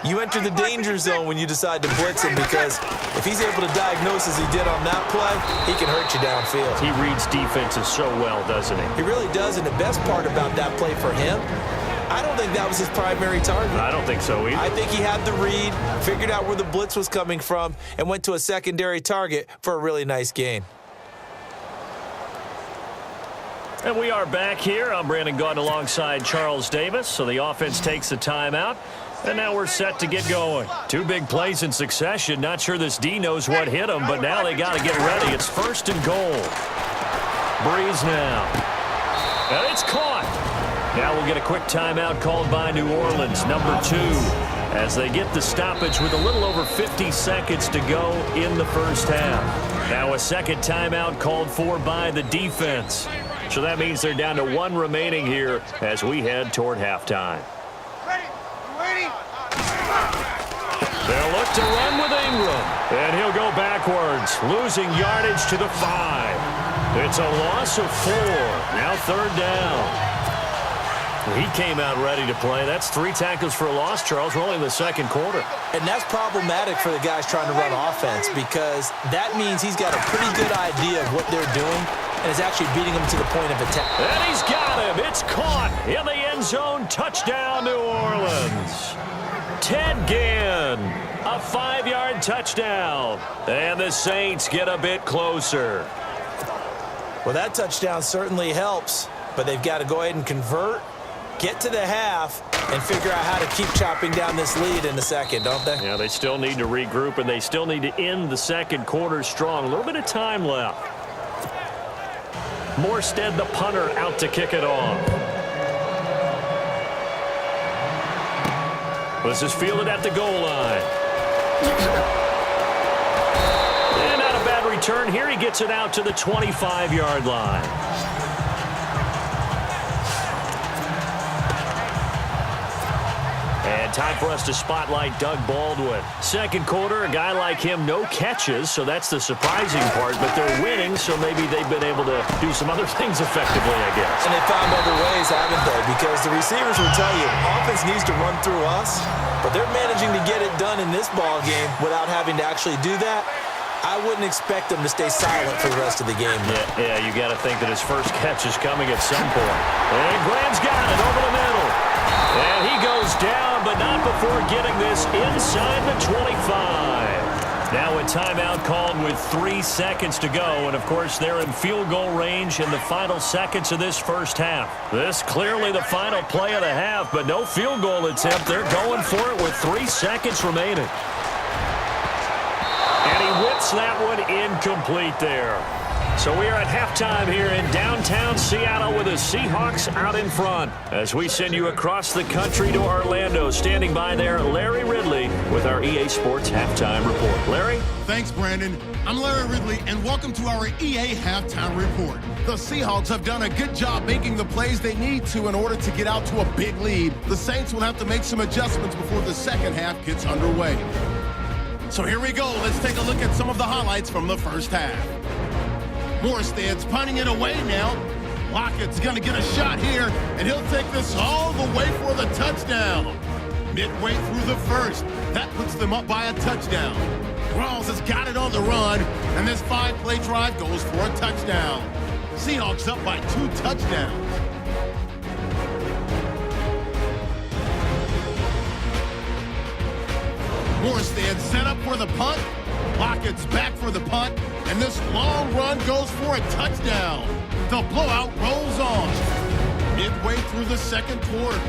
you enter the danger zone when you decide to blitz him because if he's able to diagnose as he did on that play, he can hurt you downfield.
He reads defenses so well, doesn't he?
He really does, and the best part about that play for him, I don't think that was his primary target.
I don't think so either.
I think he had the read, figured out where the blitz was coming from, and went to a secondary target for a really nice gain.
And we are back here. I'm Brandon Gaudin alongside Charles Davis. So the offense takes the timeout. And now we're set to get going. Two big plays in succession. Not sure this D knows what hit him, but now they got to get ready. It's 1st and goal. Breeze now. And it's caught. Now we'll get a quick timeout called by New Orleans, number 2, as they get the stoppage with a little over 50 seconds to go in the first half. Now a second timeout called for by the defense. So that means they're down to 1 remaining here as we head toward halftime. They'll look to run with Ingram. And he'll go backwards, losing yardage to the 5. It's a loss of 4. Now 3rd down. He came out ready to play. That's 3 tackles for a loss, Charles. We're only in the 2nd quarter.
And that's problematic for the guys trying to run offense because that means he's got a pretty good idea of what they're doing and is actually beating them to the point of attack.
And he's got him. It's caught in the end zone. Touchdown, New Orleans. Ted Ginn, a 5-yard touchdown. And the Saints get a bit closer.
Well, that touchdown certainly helps, but they've got to go ahead and convert, get to the half, and figure out how to keep chopping down this lead in the second, don't they?
Yeah, they still need to regroup, and they still need to end the 2nd quarter strong. A little bit of time left. Morstead, the punter, out to kick it off. This is fielded at the goal line. And not a bad return here. He gets it out to the 25-yard line. And time for us to spotlight Doug Baldwin. 2nd quarter, a guy like him, no catches, so that's the surprising part. But they're winning, so maybe they've been able to do some other things effectively, I guess.
And they found other ways, haven't they? Because the receivers will tell you, offense needs to run through us, but they're managing to get it done in this ball game without having to actually do that. I wouldn't expect them to stay silent for the rest of the game.
Yeah, you got to think that his first catch is coming at some point. And Graham's got it over the middle. And he goes down, but not before getting this inside the 25. Now a timeout called with 3 seconds to go. And, of course, they're in field goal range in the final seconds of this first half. This clearly the final play of the half, but no field goal attempt. They're going for it with 3 seconds remaining. And he whips that one incomplete there. So we are at halftime here in downtown Seattle with the Seahawks out in front. As we send you across the country to Orlando, standing by there, Larry Ridley with our EA Sports Halftime Report. Larry?
Thanks, Brandon. I'm Larry Ridley, and welcome to our EA Halftime Report. The Seahawks have done a good job making the plays they need to in order to get out to a big lead. The Saints will have to make some adjustments before the second half gets underway. So here we go. Let's take a look at some of the highlights from the first half. Morstad's punting it away now. Lockett's going to get a shot here, and he'll take this all the way for the touchdown. Midway through the first, that puts them up by a touchdown. Rawls has got it on the run, and this 5-play drive goes for a touchdown. Seahawks up by 2 touchdowns. Morstad set up for the punt. Lockett's back for the punt, and this long run goes for a touchdown. The blowout rolls on. Midway through the second quarter,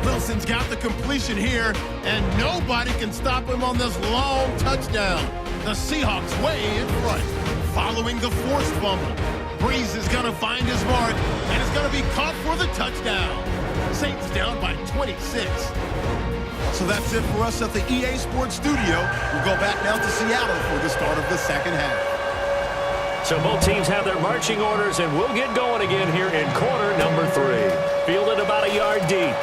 Wilson's got the completion here, and nobody can stop him on this long touchdown. The Seahawks way in front. Following the forced fumble, Breeze is going to find his mark, and is going to be caught for the touchdown. Saints down by 26. So that's it for us at the EA Sports Studio. We'll go back now to Seattle for the start of the second half.
So both teams have their marching orders, and we'll get going again here in quarter number 3. Fielded about a yard deep.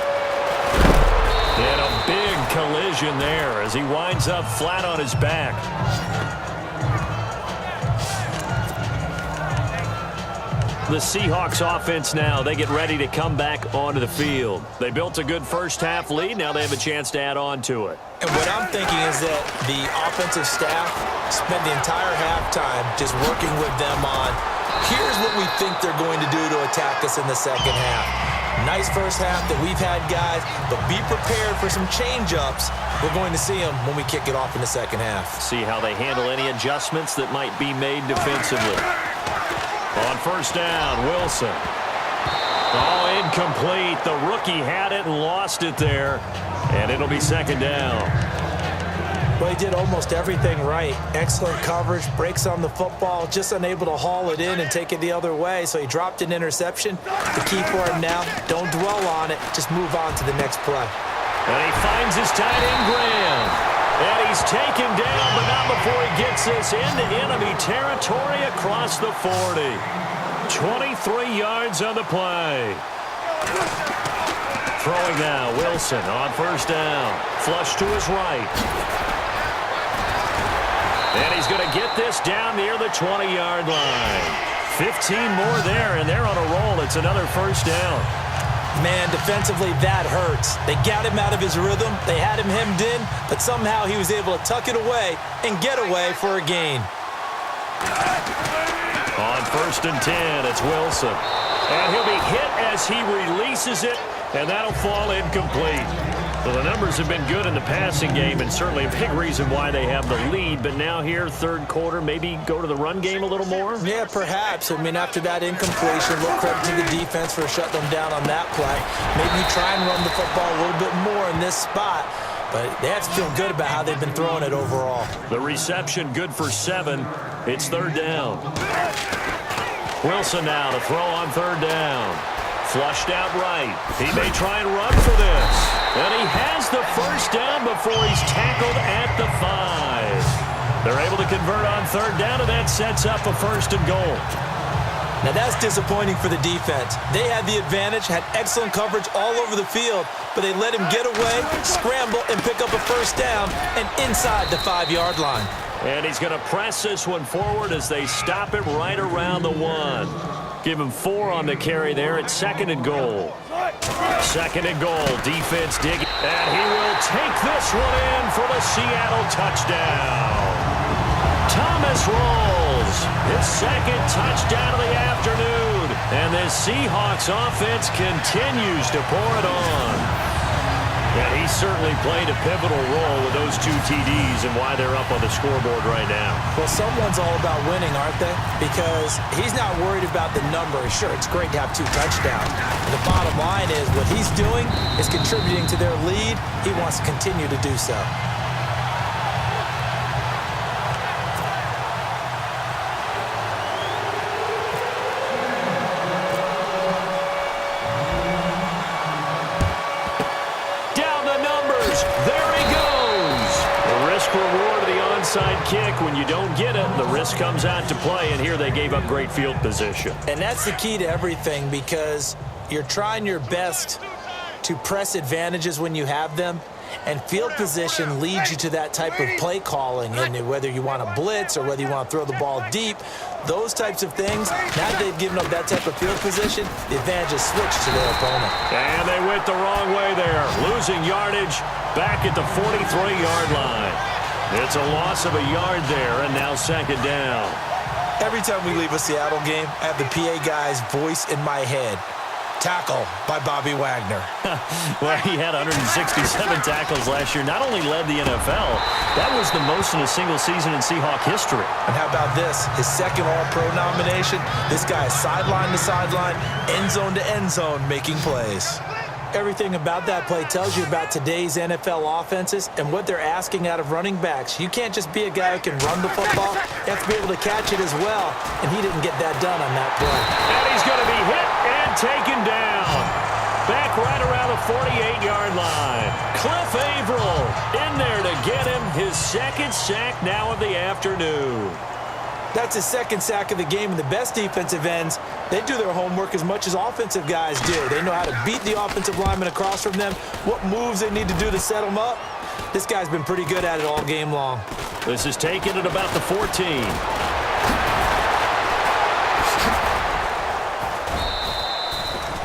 And a big collision there as he winds up flat on his back. The Seahawks offense now, they get ready to come back onto the field. They built a good first half lead. Now they have a chance to add on to it.
And what I'm thinking is that the offensive staff spent the entire halftime just working with them on, here's what we think they're going to do to attack us in the second half. Nice first half that we've had, guys, but be prepared for some change-ups. We're going to see them when we kick it off in the second half.
See how they handle any adjustments that might be made defensively. On first down, Wilson. Oh, incomplete. The rookie had it and lost it there. And it'll be second down.
Well, he did almost everything right. Excellent coverage, breaks on the football, just unable to haul it in and take it the other way. So he dropped an interception. The key for him now, don't dwell on it. Just move on to the next play.
And he finds his tight end, Graham. And he's taken down, but not before he gets this into enemy territory across the 40. 23 yards on the play. Throwing now, Wilson on first down. Flush to his right. And he's going to get this down near the 20-yard line. 15 more there, and they're on a roll. It's another first down.
Man, defensively, that hurts. They got him out of his rhythm. They had him hemmed in, but somehow he was able to tuck it away and get away for a gain.
On first and 10, it's Wilson. And he'll be hit as he releases it, and that'll fall incomplete. Well, the numbers have been good in the passing game, and certainly a big reason why they have the lead. But now here, third quarter, maybe go to the run game a little more?
Yeah, perhaps. I mean, after that incompletion, a little credit to the defense for shutting them down on that play. Maybe try and run the football a little bit more in this spot. But they have to feel good about how they've been throwing it overall.
The reception good for 7. It's third down. Wilson now to throw on third down. Flushed out right. He may try and run for this. And he has the first down before he's tackled at the 5. They're able to convert on third down, and that sets up a first and goal.
Now that's disappointing for the defense. They had the advantage, had excellent coverage all over the field, but they let him get away, scramble, and pick up a first down, and inside the 5-yard line.
And he's going to press this one forward as they stop it right around the 1. Give him 4 on the carry there at second and goal. Second and goal. Defense digging. And he will take this one in for the Seattle touchdown. Thomas Rawls, his second touchdown of the afternoon. And this Seahawks offense continues to pour it on. And he certainly played a pivotal role with those 2 TDs and why they're up on the scoreboard right now.
Well, someone's all about winning, aren't they? Because he's not worried about the number. Sure, it's great to have 2 touchdowns. And the bottom line is what he's doing is contributing to their lead. He wants to continue to do so.
onside kick. When you don't get it, the risk comes out to play, and here they gave up great field position.
And that's the key to everything, because you're trying your best to press advantages when you have them, and field position leads you to that type of play calling. And whether you want to blitz or whether you want to throw the ball deep, those types of things, now that they've given up that type of field position, the advantage is switched to their opponent.
And they went the wrong way there, losing yardage back at the 43-yard line. It's a loss of a yard there, and now second down.
Every time we leave a Seattle game, I have the PA guy's voice in my head. Tackle by Bobby Wagner.
Well, he had 167 tackles last year. Not only led the NFL, that was the most in a single season in Seahawk history.
And how about this? His second All-Pro nomination. This guy is sideline to sideline, end zone to end zone, making plays. Everything about that play tells you about today's NFL offenses and what they're asking out of running backs. You can't just be a guy who can run the football. You have to be able to catch it as well, and he didn't get that done on that play.
And he's going to be hit and taken down. Back right around the 48-yard line. Cliff Averill in there to get him his second sack now of the afternoon.
That's his second sack of the game, and the best defensive ends, they do their homework as much as offensive guys do. They know how to beat the offensive lineman across from them, what moves they need to do to set them up. This guy's been pretty good at it all game long.
This is taken at about the 14.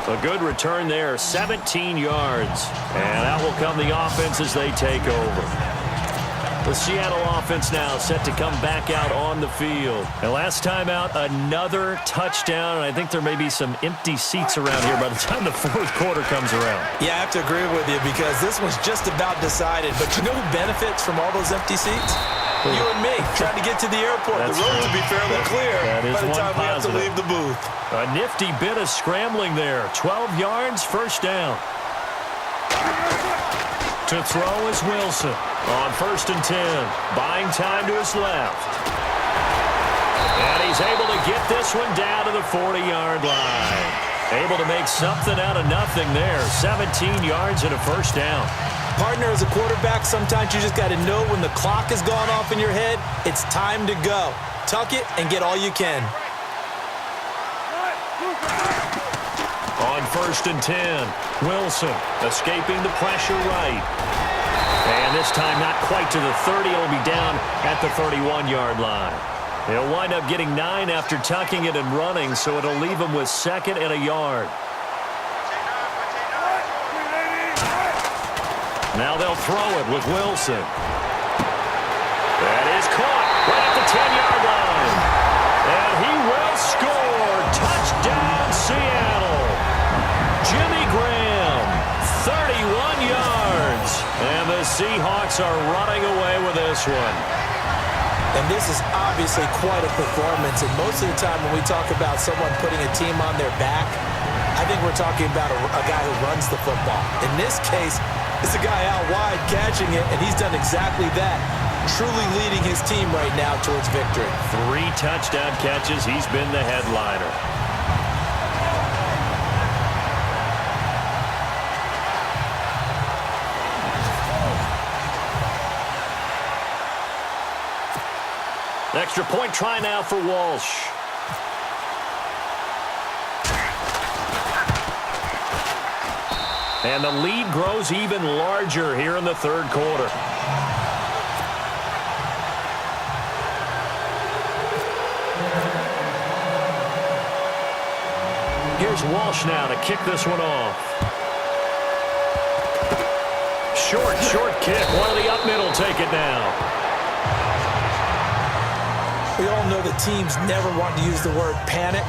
A good return there, 17 yards. And out will come the offense as they take over. The Seattle offense now set to come back out on the field. And last time out, another touchdown. And I think there may be some empty seats around here by the time the fourth quarter comes around.
Yeah, I have to agree with you, because this one's just about decided. But you know who benefits from all those empty seats? You and me, trying to get to the airport.
That's
the roads will be fairly clear
by
the time we have to leave the booth.
A nifty bit of scrambling there. 12 yards, first down. To throw is Wilson on 1st and 10. Buying time to his left. And he's able to get this one down to the 40-yard line. Able to make something out of nothing there. 17 yards and a first down.
Partner, as a quarterback, sometimes you just got to know when the clock has gone off in your head, it's time to go. Tuck it and get all you can.
On 1st and 10, Wilson escaping the pressure right. And this time not quite to the 30. It'll be down at the 31-yard line. He'll wind up getting 9 after tucking it and running, so it'll leave him with 2nd and a yard. Now they'll throw it with Wilson. That is caught right at the 10-yard line. And he will score. Touchdown, Seattle. Jimmy Graham, 31 yards. And the Seahawks are running away with this one.
And this is obviously quite a performance. And most of the time when we talk about someone putting a team on their back, I think we're talking about a guy who runs the football. In this case, it's a guy out wide catching it, and he's done exactly that, truly leading his team right now towards victory.
3 touchdown catches. He's been the headliner. Extra point try now for Walsh. And the lead grows even larger here in the third quarter. Here's Walsh now to kick this one off. Short kick. One of the up middle take it now.
We all know the teams never want to use the word panic.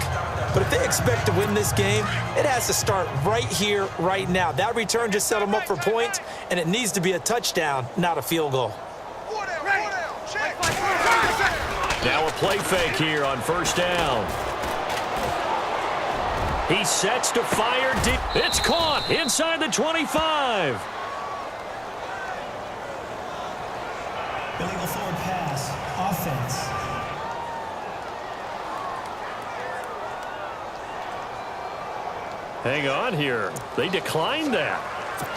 But if they expect to win this game, it has to start right here, right now. That return just set them up for points, and it needs to be a touchdown, not a field goal.
Now a play fake here on 1st down. He sets to fire deep. It's caught inside the 25.
Illegal forward pass, offense.
Hang on here. They declined that.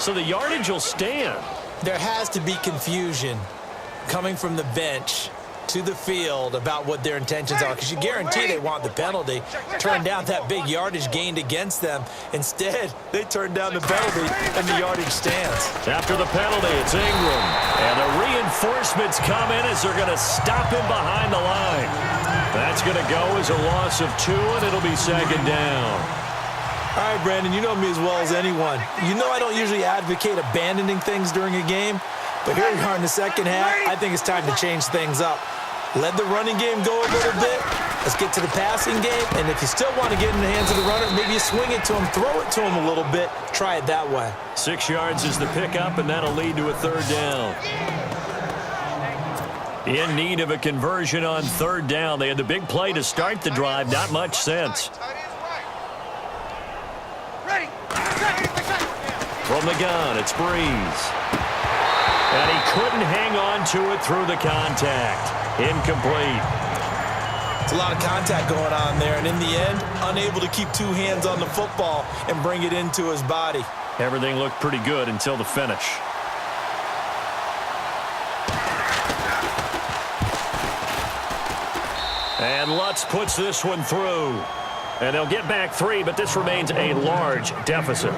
So the yardage will stand.
There has to be confusion. coming from the bench to the field about what their intentions are, because you guarantee they want the penalty. Turn down that big yardage gained against them. Instead, they turn down the penalty, and the yardage stands.
After the penalty, it's Ingram. And the reinforcements come in as they're going to stop him behind the line. That's going to go as a loss of 2, and it'll be second down.
All right, Brandon, you know me as well as anyone. You know I don't usually advocate abandoning things during a game, but here we are in the second half. I think it's time to change things up. Let the running game go a little bit. Let's get to the passing game. And if you still want to get in the hands of the runner, maybe you swing it to him, throw it to him a little bit. Try it that way.
6 yards is the pickup, and that'll lead to a third down. In need of a conversion on third down. They had the big play to start the drive. Not much sense. From the gun, it's Breeze. And he couldn't hang on to it through the contact. Incomplete.
It's a lot of contact going on there, and in the end, unable to keep 2 hands on the football and bring it into his body.
Everything looked pretty good until the finish. And Lutz puts this one through. And they'll get back 3, but this remains a large deficit.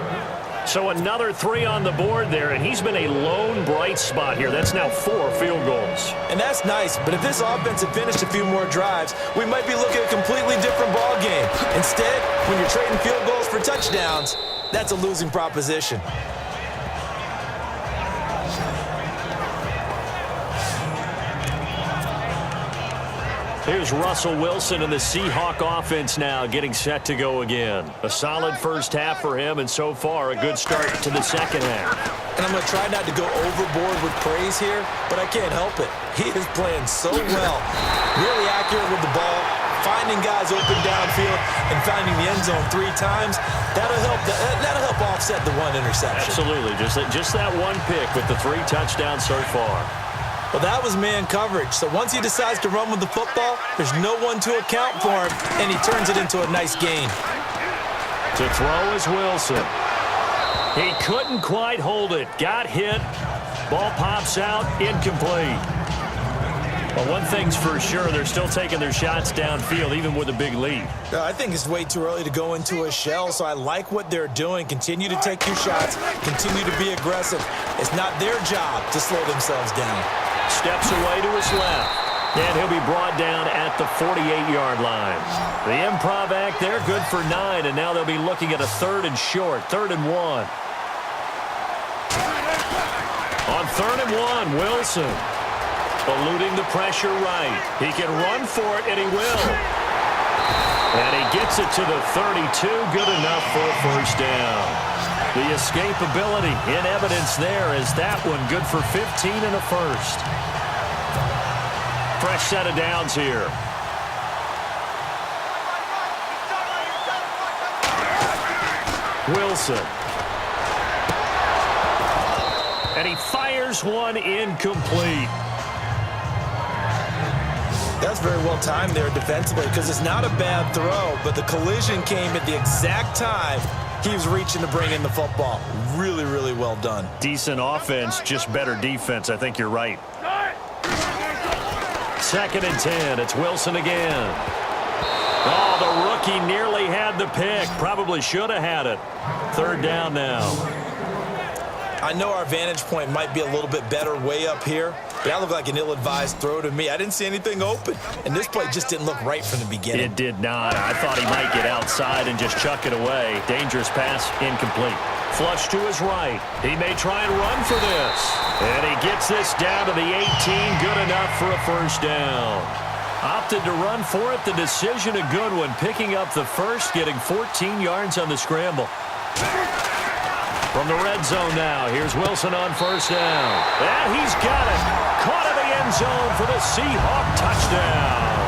So another 3 on the board there, and he's been a lone bright spot here. That's now 4 field goals.
And that's nice, but if this offense had finished a few more drives, we might be looking at a completely different ball game. Instead, when you're trading field goals for touchdowns, that's a losing proposition.
Here's Russell Wilson and the Seahawk offense now getting set to go again. A solid first half for him, and so far a good start to the second half.
And I'm going to try not to go overboard with praise here, but I can't help it. He is playing so well. Really accurate with the ball, finding guys open downfield, and finding the end zone 3 times. That'll help offset the 1 interception.
Absolutely. Just that 1 pick with the 3 touchdowns so far.
Well, that was man coverage. So once he decides to run with the football, there's no one to account for him, and he turns it into a nice gain.
To throw is Wilson. He couldn't quite hold it. Got hit. Ball pops out. Incomplete. Well, one thing's for sure, they're still taking their shots downfield, even with a big lead.
I think it's way too early to go into a shell, so I like what they're doing. Continue to take your shots. Continue to be aggressive. It's not their job to slow themselves down.
Steps away to his left. And he'll be brought down at the 48-yard line. The improv act there, good for 9, and now they'll be looking at a 3rd and short, 3rd and 1. On 3rd and 1, Wilson. Eluding the pressure right. He can run for it, and he will. And he gets it to the 32. Good enough for a first down. The escapability in evidence there is that one. Good for 15 and a first. Fresh set of downs here. Wilson. And he fires one incomplete.
That's very well timed there defensively, because it's not a bad throw, but the collision came at the exact time he was reaching to bring in the football. Really, really well done.
Decent offense, just better defense. I think you're right. 2nd and 10. It's Wilson again. Oh, the rookie nearly had the pick. Probably should have had it. 3rd down now.
I know our vantage point might be a little bit better way up here, but that looked like an ill-advised throw to me. I didn't see anything open, and this play just didn't look right from the beginning.
It did not. I thought he might get outside and just chuck it away. Dangerous pass, incomplete. Flush to his right. He may try and run for this. And he gets this down to the 18. Good enough for a first down. Opted to run for it. The decision a good one. Picking up the first, getting 14 yards on the scramble. From the red zone now, here's Wilson on first down. And he's got it. Caught in the end zone for the Seahawk touchdown.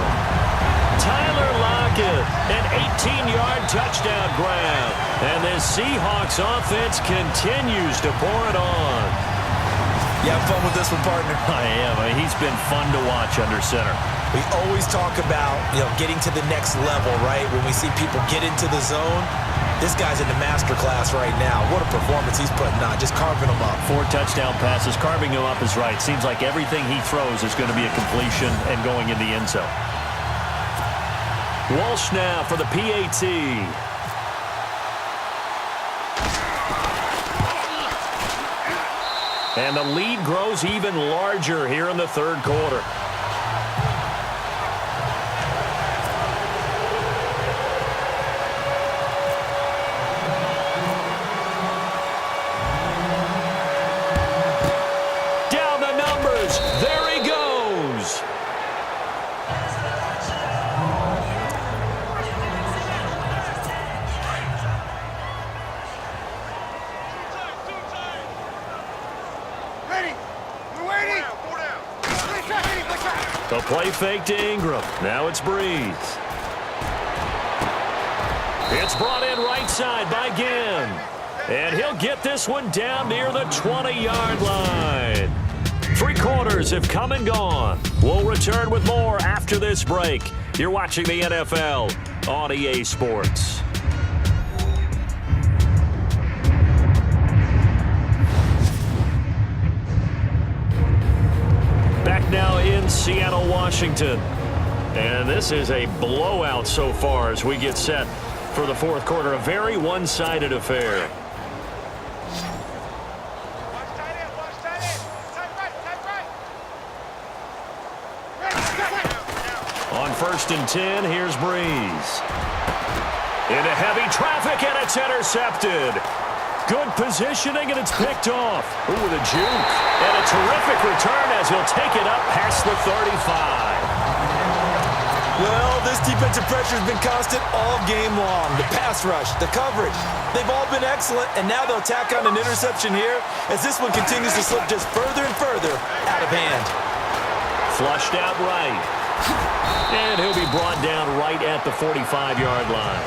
Tyler Lockett, an 18-yard touchdown grab. And this Seahawks offense continues to pour it on.
You have fun with this one, partner?
I am. He's been fun to watch under center.
We always talk about, getting to the next level, right? When we see people get into the zone, this guy's in the master class right now. What a performance he's putting on, just carving them up.
4 touchdown passes. Carving him up is right. Seems like everything he throws is going to be a completion and going in the end zone. Walsh now for the PAT. And the lead grows even larger here in the third quarter. Down the numbers. There he goes. The play fake to Ingram. Now it's Breeze. It's brought in right side by Ginn. And he'll get this one down near the 20-yard line. 3 quarters have come and gone. We'll return with more after this break. You're watching the NFL on EA Sports. Back now in Seattle, Washington. And this is a blowout so far as we get set for the fourth quarter. A very one-sided affair. On 1st and 10, here's Breeze. Into heavy traffic, and it's intercepted. Good positioning, and it's picked off. Ooh, with a juke. And a terrific return as he'll take it up past the 35.
Well, this defensive pressure has been constant all game long. The pass rush, the coverage, they've all been excellent, and now they'll tack on an interception here as this one continues to slip just further and further out of hand.
Flushed out right. And he'll be brought down right at the 45-yard line.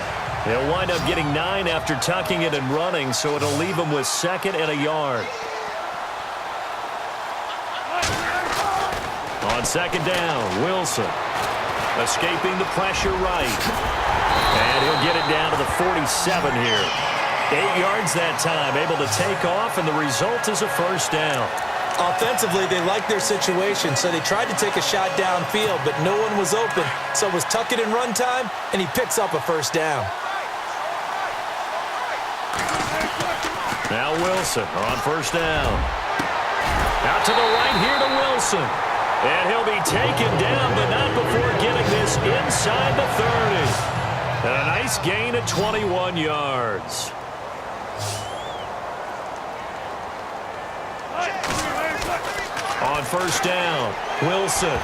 He'll wind up getting 9 after tucking it and running, so it'll leave him with 2nd and a yard. On 2nd down, Wilson. Escaping the pressure right. And he'll get it down to the 47 here. 8 yards that time, able to take off, and the result is a first down.
Offensively, they liked their situation, so they tried to take a shot downfield, but no one was open. So it was tuck it and run time, and he picks up a first down.
Now Wilson on 1st down. Out to the right here to Wilson. And he'll be taken down, but not before getting this inside the 30. And a nice gain of 21 yards. On 1st down, Wilson.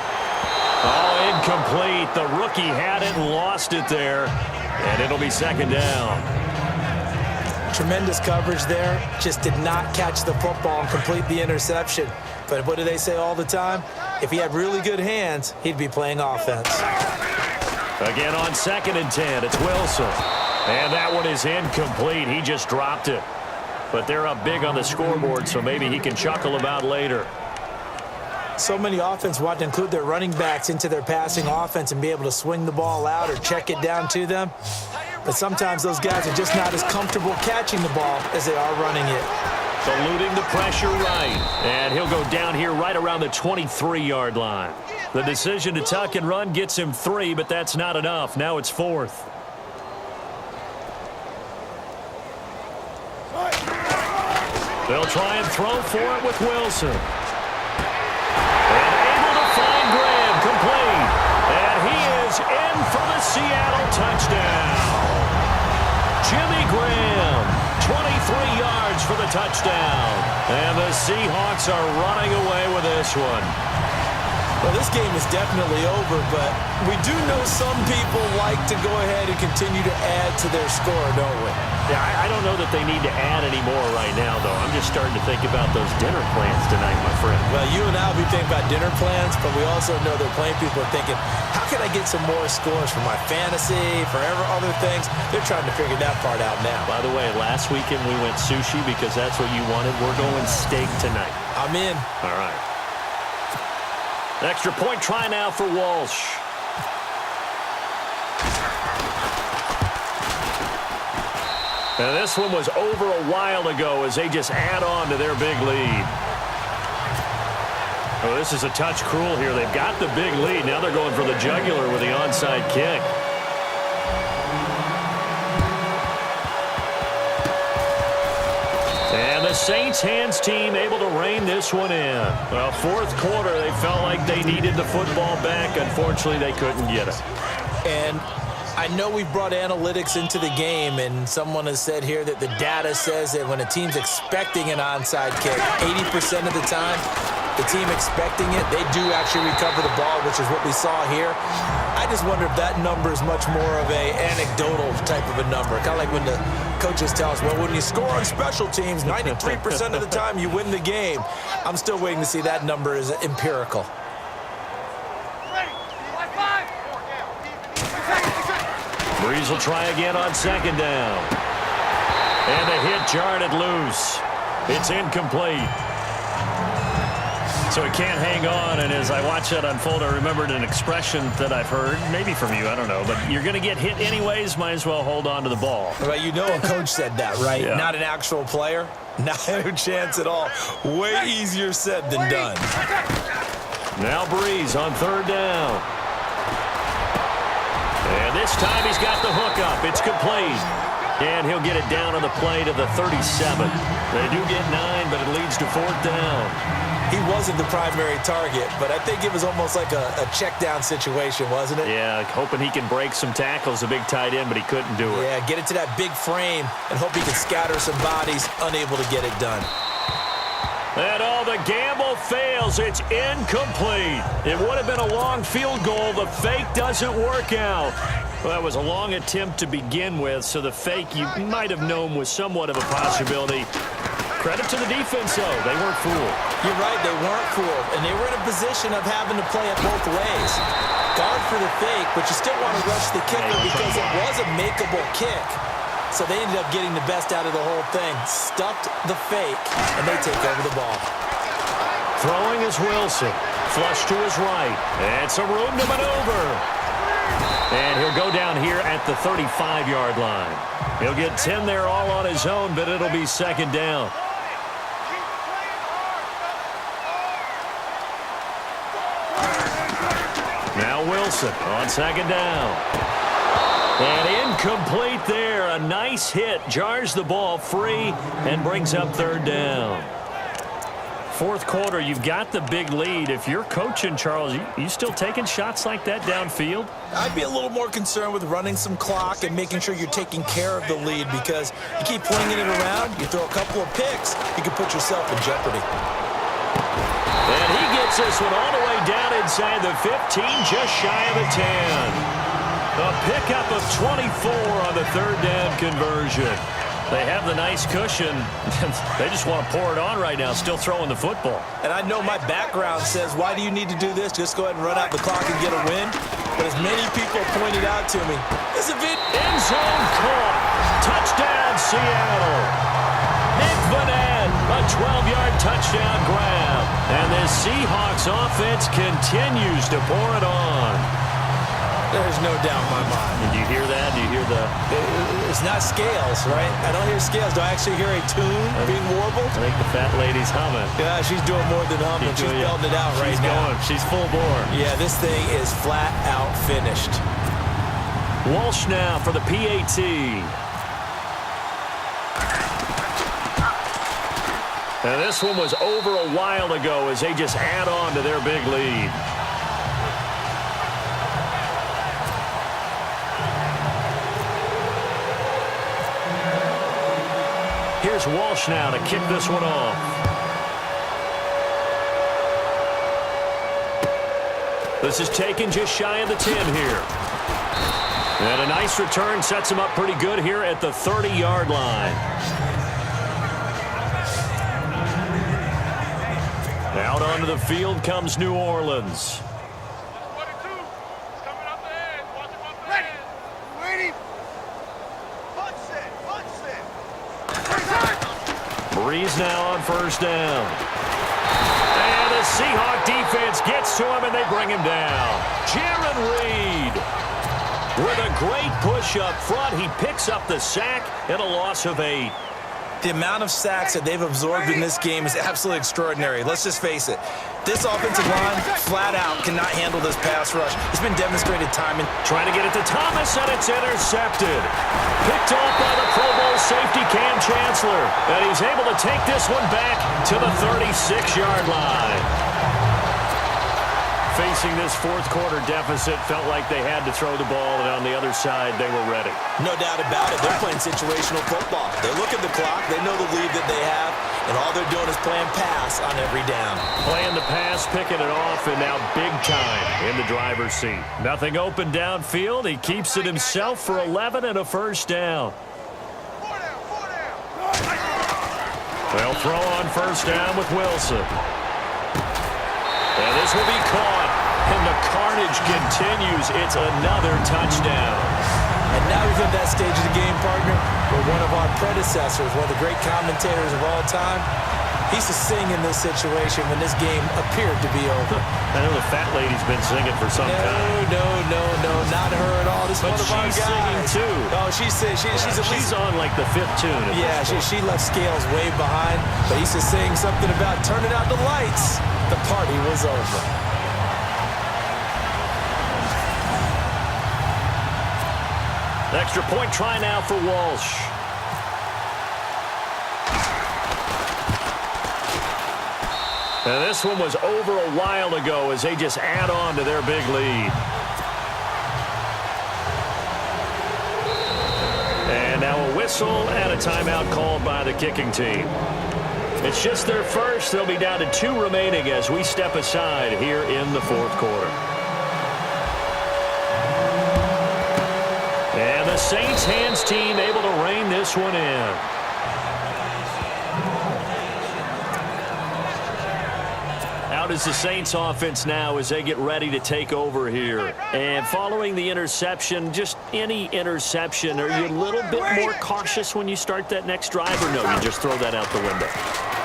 Oh, incomplete. The rookie had it and lost it there. And it'll be 2nd down.
Tremendous coverage there. Just did not catch the football and complete the interception. But what do they say all the time? If he had really good hands, he'd be playing offense.
Again on 2nd and 10, it's Wilson. And that one is incomplete. He just dropped it. But they're up big on the scoreboard, so maybe he can chuckle about later.
So many offense want to include their running backs into their passing offense and be able to swing the ball out or check it down to them. But sometimes those guys are just not as comfortable catching the ball as they are running it.
Eluding the pressure right. And he'll go down here right around the 23-yard line. The decision to tuck and run gets him 3, but that's not enough. Now it's 4th. They'll try and throw for it with Wilson. And able to find Graham, complete. And he is in for the Seattle touchdown. Jimmy Graham, 23 yards for the touchdown. And the Seahawks are running away with this one.
Well, this game is definitely over, but we do know some people like to go ahead and continue to add to their score, don't we?
Yeah, I don't know that they need to add any more right now, though. I'm just starting to think about those dinner plans tonight, my friend.
Well, you and I will be thinking about dinner plans, but we also know that plenty of people are thinking, how how can I get some more scores for my fantasy, for other things? They're trying to figure that part out now.
By the way, last weekend we went sushi because that's what you wanted. We're going steak tonight.
I'm in.
All right. Extra point try now for Walsh. And this one was over a while ago as they just add on to their big lead. Oh, this is a touch cruel here. They've got the big lead. Now they're going for the jugular with the onside kick. And the Saints hands team able to rein this one in. Well, fourth quarter, they felt like they needed the football back. Unfortunately, they couldn't get it.
And I know we've brought analytics into the game, and someone has said here that the data says that when a team's expecting an onside kick, 80% of the time, the team expecting it, they do actually recover the ball, which is what we saw here. I just wonder if that number is much more of a anecdotal type of a number. Kind of like when the coaches tell us, well, when you score on special teams, 93% of the time you win the game. I'm still waiting to see that number is empirical.
Breeze will try again on second down. And the hit jarred it loose. It's incomplete. So he can't hang on, and as I watch that unfold, I remembered an expression that I've heard, maybe from you, I don't know, but you're going to get hit anyways, might as well hold on to the ball.
Well, you know a coach said that, right?
Yeah.
Not an actual player. Not a chance at all. Way easier said than done.
Now Breeze on third down. And this time he's got the hook up. It's complete. And he'll get it down on the play to the 37. They do get 9, but it leads to fourth down.
He wasn't the primary target, but I think it was almost like a check down situation, wasn't it?
Yeah, hoping he can break some tackles, a big tight end, but he couldn't do it.
Yeah, get it to that big frame and hope he can scatter some bodies, unable to get it done.
And the gamble fails. It's incomplete. It would have been a long field goal. The fake doesn't work out. Well, that was a long attempt to begin with, so the fake you might have known was somewhat of a possibility. Credit to the defense, though. They weren't fooled.
You're right, they weren't fooled, and they were in a position of having to play it both ways. Guard for the fake, but you still want to rush the kicker because it was a makeable kick. So they ended up getting the best out of the whole thing. Stuffed the fake, and they take over the ball.
Throwing is Wilson. Flush to his right. And some room to maneuver. And he'll go down here at the 35-yard line. He'll get 10 there all on his own, but it'll be second down. Now Wilson on second down. And incomplete there. A nice hit. Jars the ball free and brings up third down. Fourth quarter, you've got the big lead. If you're coaching, Charles, you still taking shots like that downfield?
I'd be a little more concerned with running some clock and making sure you're taking care of the lead because you keep flinging it around, you throw a couple of picks, you can put yourself in jeopardy.
And he gets this one all the way down inside the 15, just shy of the 10. A pickup of 24 on the third down conversion. They have the nice cushion. They just want to pour it on right now, still throwing the football.
And I know my background says, why do you need to do this? Just go ahead and run out the clock and get a win. But as many people pointed out to me, it's a bit
end zone caught. Touchdown, Seattle. Nick Vanette, a 12-yard touchdown grab. And the Seahawks offense continues to pour it on.
There's no doubt in my mind.
Did you hear that? Do you hear the...
It's not scales, right? I don't hear scales. Do I actually hear a tune being warbled?
I think the fat lady's humming.
Yeah, she's doing more than humming. She's belting it out right now.
She's full bore. Yeah,
this thing is flat out finished.
Walsh now for the PAT. And this one was over a while ago as they just add on to their big lead. Here's Walsh now to kick this one off. This is taken just shy of the 10 here. And a nice return sets him up pretty good here at the 30-yard line. Out onto the field comes New Orleans. Breeze now on first down. And the Seahawks defense gets to him, and they bring him down. Jaron Reed with a great push up front. He picks up the sack and a loss of 8.
The amount of sacks that they've absorbed in this game is absolutely extraordinary. Let's just face it. This offensive line, flat out, cannot handle this pass rush. It's been demonstrated time and
trying to get it to Thomas, and it's intercepted. Picked off by the Pro Bowl safety Cam Chancellor. And he's able to take this one back to the 36-yard line. Facing this fourth quarter deficit, felt like they had to throw the ball, and on the other side, they were ready.
No doubt about it. They're playing situational football. They look at the clock. They know the lead that they have, and all they're doing is playing pass on every down.
Playing the pass, picking it off, and now big time in the driver's seat. Nothing open downfield. He keeps it himself for 11 and a first down. They'll throw on first down with Wilson. And this will be caught, and the carnage continues. It's another touchdown.
And now we've at that stage of the game, partner, where one of our predecessors, one of the great commentators of all time, he used to sing in this situation when this game appeared to be over.
I know the fat lady's been singing for some time.
No, not her at all. This is one of our guys.
She's singing too.
Oh, she's at least
on like the 5th tune.
Yeah, she left Scales way behind, but he used to sing something about turning out the lights. The party was over.
Extra point try now for Walsh. And this one was over a while ago as they just add on to their big lead. And now a whistle and a timeout called by the kicking team. It's just their first. They'll be down to 2 remaining as we step aside here in the fourth quarter. And the Saints hands team able to rein this one in. Out is the Saints offense now as they get ready to take over here. And following the interception, just any interception, are you a little bit more cautious when you start that next drive, or no, you just throw that out the window?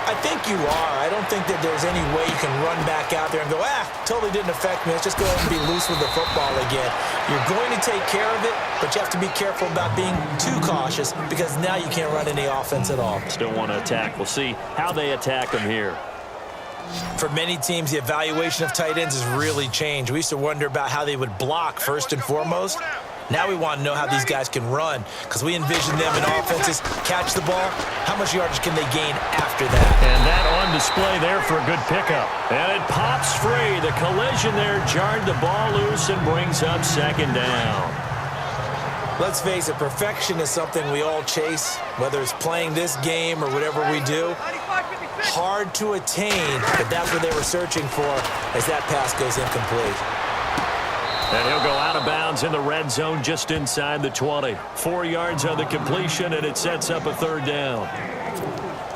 I think you are. I don't think that there's any way you can run back out there and go, totally didn't affect me. Let's just go ahead and be loose with the football again. You're going to take care of it, but you have to be careful about being too cautious because now you can't run any offense at all.
Still want to attack. We'll see how they attack them here.
For many teams, the evaluation of tight ends has really changed. We used to wonder about how they would block first and foremost. Now we want to know how these guys can run because we envision them in offenses catch the ball. How much yardage can they gain after that?
And that on display there for a good pickup. And it pops free. The collision there jarred the ball loose and brings up second down.
Let's face it, perfection is something we all chase, whether it's playing this game or whatever we do. Hard to attain, but that's what they were searching for as that pass goes incomplete.
And he'll go out of bounds in the red zone just inside the 20. 4 yards on the completion, and it sets up a third down.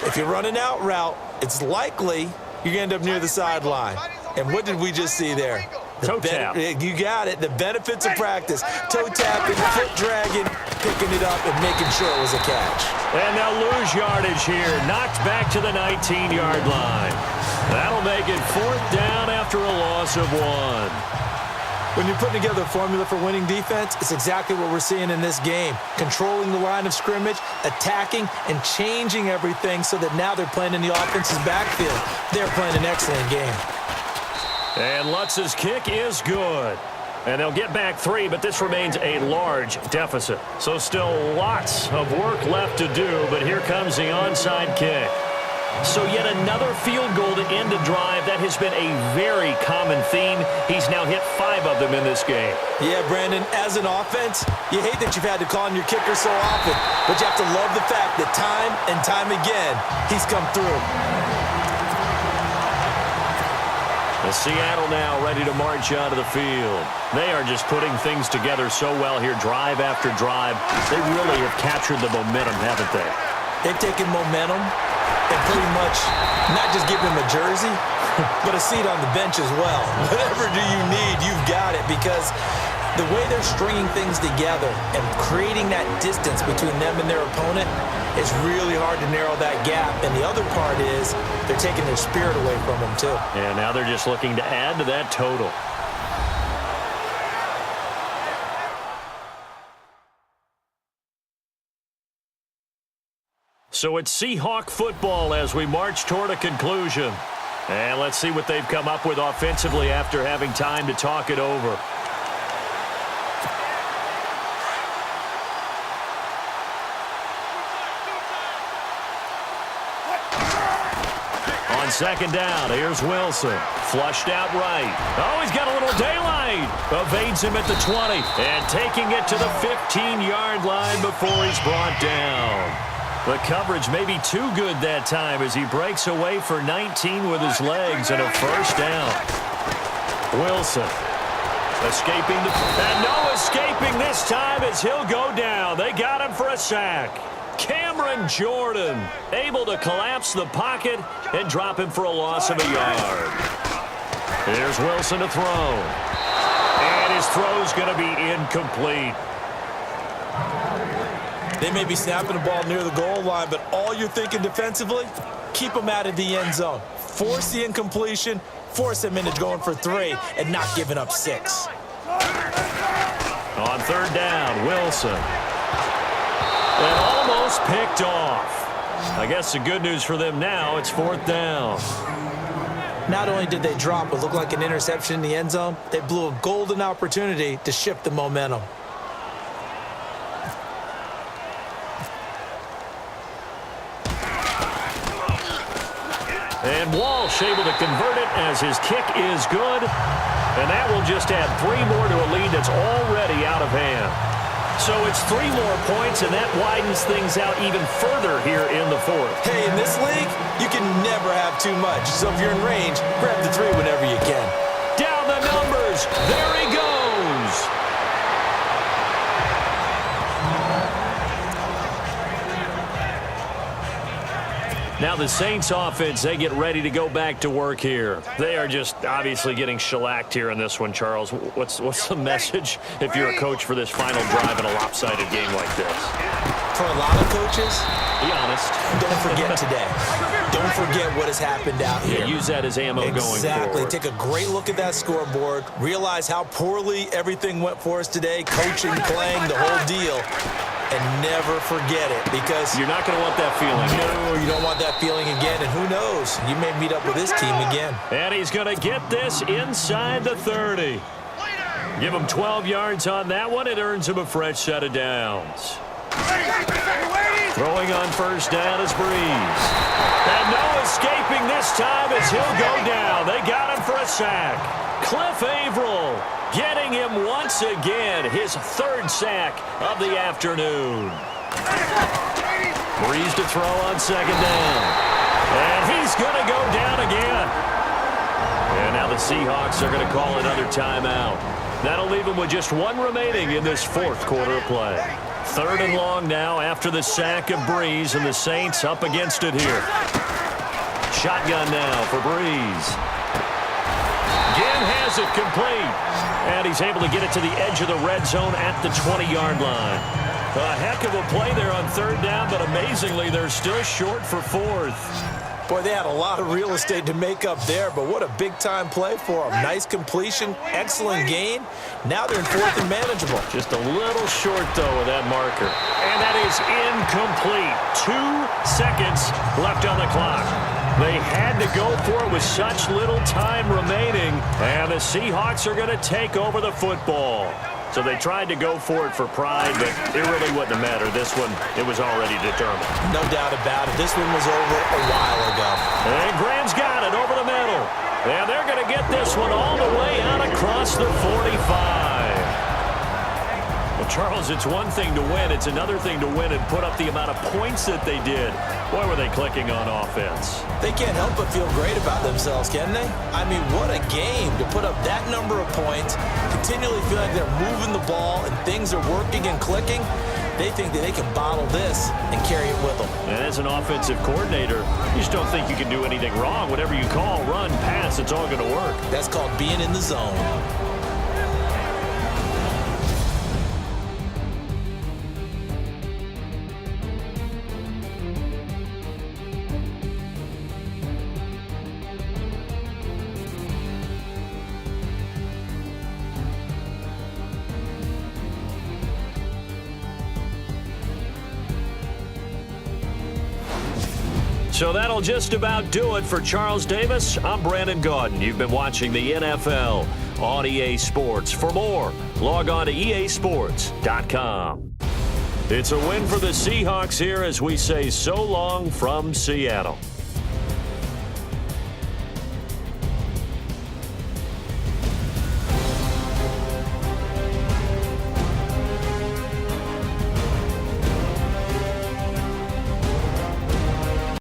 If you're running out route, it's likely you're going to end up near the sideline. And what did we just see there?
Toe tap.
You got it. The benefits of practice. Toe tapping, foot dragging, picking it up, and making sure it was a catch.
And they'll lose yardage here. Knocked back to the 19-yard line. That'll make it 4th down after a loss of 1.
When you're putting together a formula for winning defense, it's exactly what we're seeing in this game. Controlling the line of scrimmage, attacking, and changing everything so that now they're playing in the offense's backfield. They're playing an excellent game.
And Lutz's kick is good. And they'll get back 3, but this remains a large deficit. So still lots of work left to do, but here comes the onside kick. So yet another field goal to end a drive. That has been a very common theme. He's now hit 5 of them in this game.
Yeah, Brandon, as an offense, you hate that you've had to call on your kicker so often, but you have to love the fact that time and time again, he's come through.
The Seattle now ready to march out of the field. They are just putting things together so well here, drive after drive. They really have captured the momentum, haven't they?
They've taken momentum and pretty much not just give him a jersey, but a seat on the bench as well. Whatever do you need, you've got it, because The way they're stringing things together and creating that distance between them and their opponent is really hard to narrow that gap. And the other part is they're taking their spirit away from them, too.
And now they're just looking to add to that total. So it's Seahawk football as we march toward a conclusion. And let's see what they've come up with offensively after having time to talk it over. On second down, here's Wilson. Flushed out right. Oh, he's got a little daylight. Evades him at the 20. And taking it to the 15-yard line before he's brought down. The coverage may be too good that time as he breaks away for 19 with his legs and a first down. Wilson escaping and no escaping this time as he'll go down. They got him for a sack. Cameron Jordan able to collapse the pocket and drop him for a loss of a yard. Here's Wilson to throw. And his throw's going to be incomplete.
They may be snapping the ball near the goal line, but all you're thinking defensively, keep them out of the end zone. Force the incompletion, force them into going for 3, and not giving up 6.
On third down, Wilson. And almost picked off. I guess the good news for them now, it's fourth down.
Not only did they drop what looked like an interception in the end zone, they blew a golden opportunity to shift the momentum.
And Walsh able to convert it as his kick is good. And that will just add 3 more to a lead that's already out of hand. So it's 3 more points, and that widens things out even further here in the fourth.
Hey, in this league, you can never have too much. So if you're in range, grab the 3 whenever you can.
Down the numbers. There he goes. Now the Saints offense, they get ready to go back to work here. They are just obviously getting shellacked here in this one, Charles. What's the message if you're a coach for this final drive in a lopsided game like this?
For a lot of coaches,
be honest.
Don't forget today. Don't forget what has happened out here.
Yeah, use that as ammo going forward.
Exactly. Take a great look at that scoreboard. Realize how poorly everything went for us today. Coaching, playing, the whole deal. And never forget it, because
you're not going to want that feeling.
No, you don't want that feeling again. And who knows? You may meet up with this team again.
And he's going to get this inside the 30. Give him 12 yards on that one. It earns him a fresh set of downs. Throwing on first down is Breeze. And no escaping this time as he'll go down. They got him for a sack. Cliff Averill getting him once again, his 3rd sack of the afternoon. Breeze to throw on second down. And he's going to go down again. And now the Seahawks are going to call another timeout. That'll leave them with just 1 remaining in this 4th quarter of play. 3rd and long now after the sack of Breeze, and the Saints up against it here. Shotgun now for Breeze. Again has it complete. And he's able to get it to the edge of the red zone at the 20-yard line. A heck of a play there on 3rd down, but amazingly, they're still short for 4th.
Boy, they had a lot of real estate to make up there, but what a big-time play for them. Nice completion, excellent gain. Now they're in 4th and manageable.
Just a little short, though, of that marker. And that is incomplete. 2 seconds left on the clock. They had to go for it with such little time remaining, and the Seahawks are going to take over the football. So they tried to go for it for pride, but it really wouldn't have mattered. This one, it was already determined.
No doubt about it. This one was over a while ago.
And Graham's got it over the middle. And they're going to get this one all the way out across the 45. Well, Charles, it's one thing to win. It's another thing to win and put up the amount of points that they did. Boy, were they clicking on offense.
They can't help but feel great about themselves, can they? I mean, what a game to put up that number of points, continually feel like they're moving the ball and things are working and clicking. They think that they can bottle this and carry it with them.
And as an offensive coordinator, you just don't think you can do anything wrong. Whatever you call, run, pass, it's all going to work.
That's called being in the zone.
So that'll just about do it for Charles Davis. I'm Brandon Gaudin. You've been watching the NFL on EA Sports. For more, log on to easports.com. It's a win for the Seahawks here as we say so long from Seattle.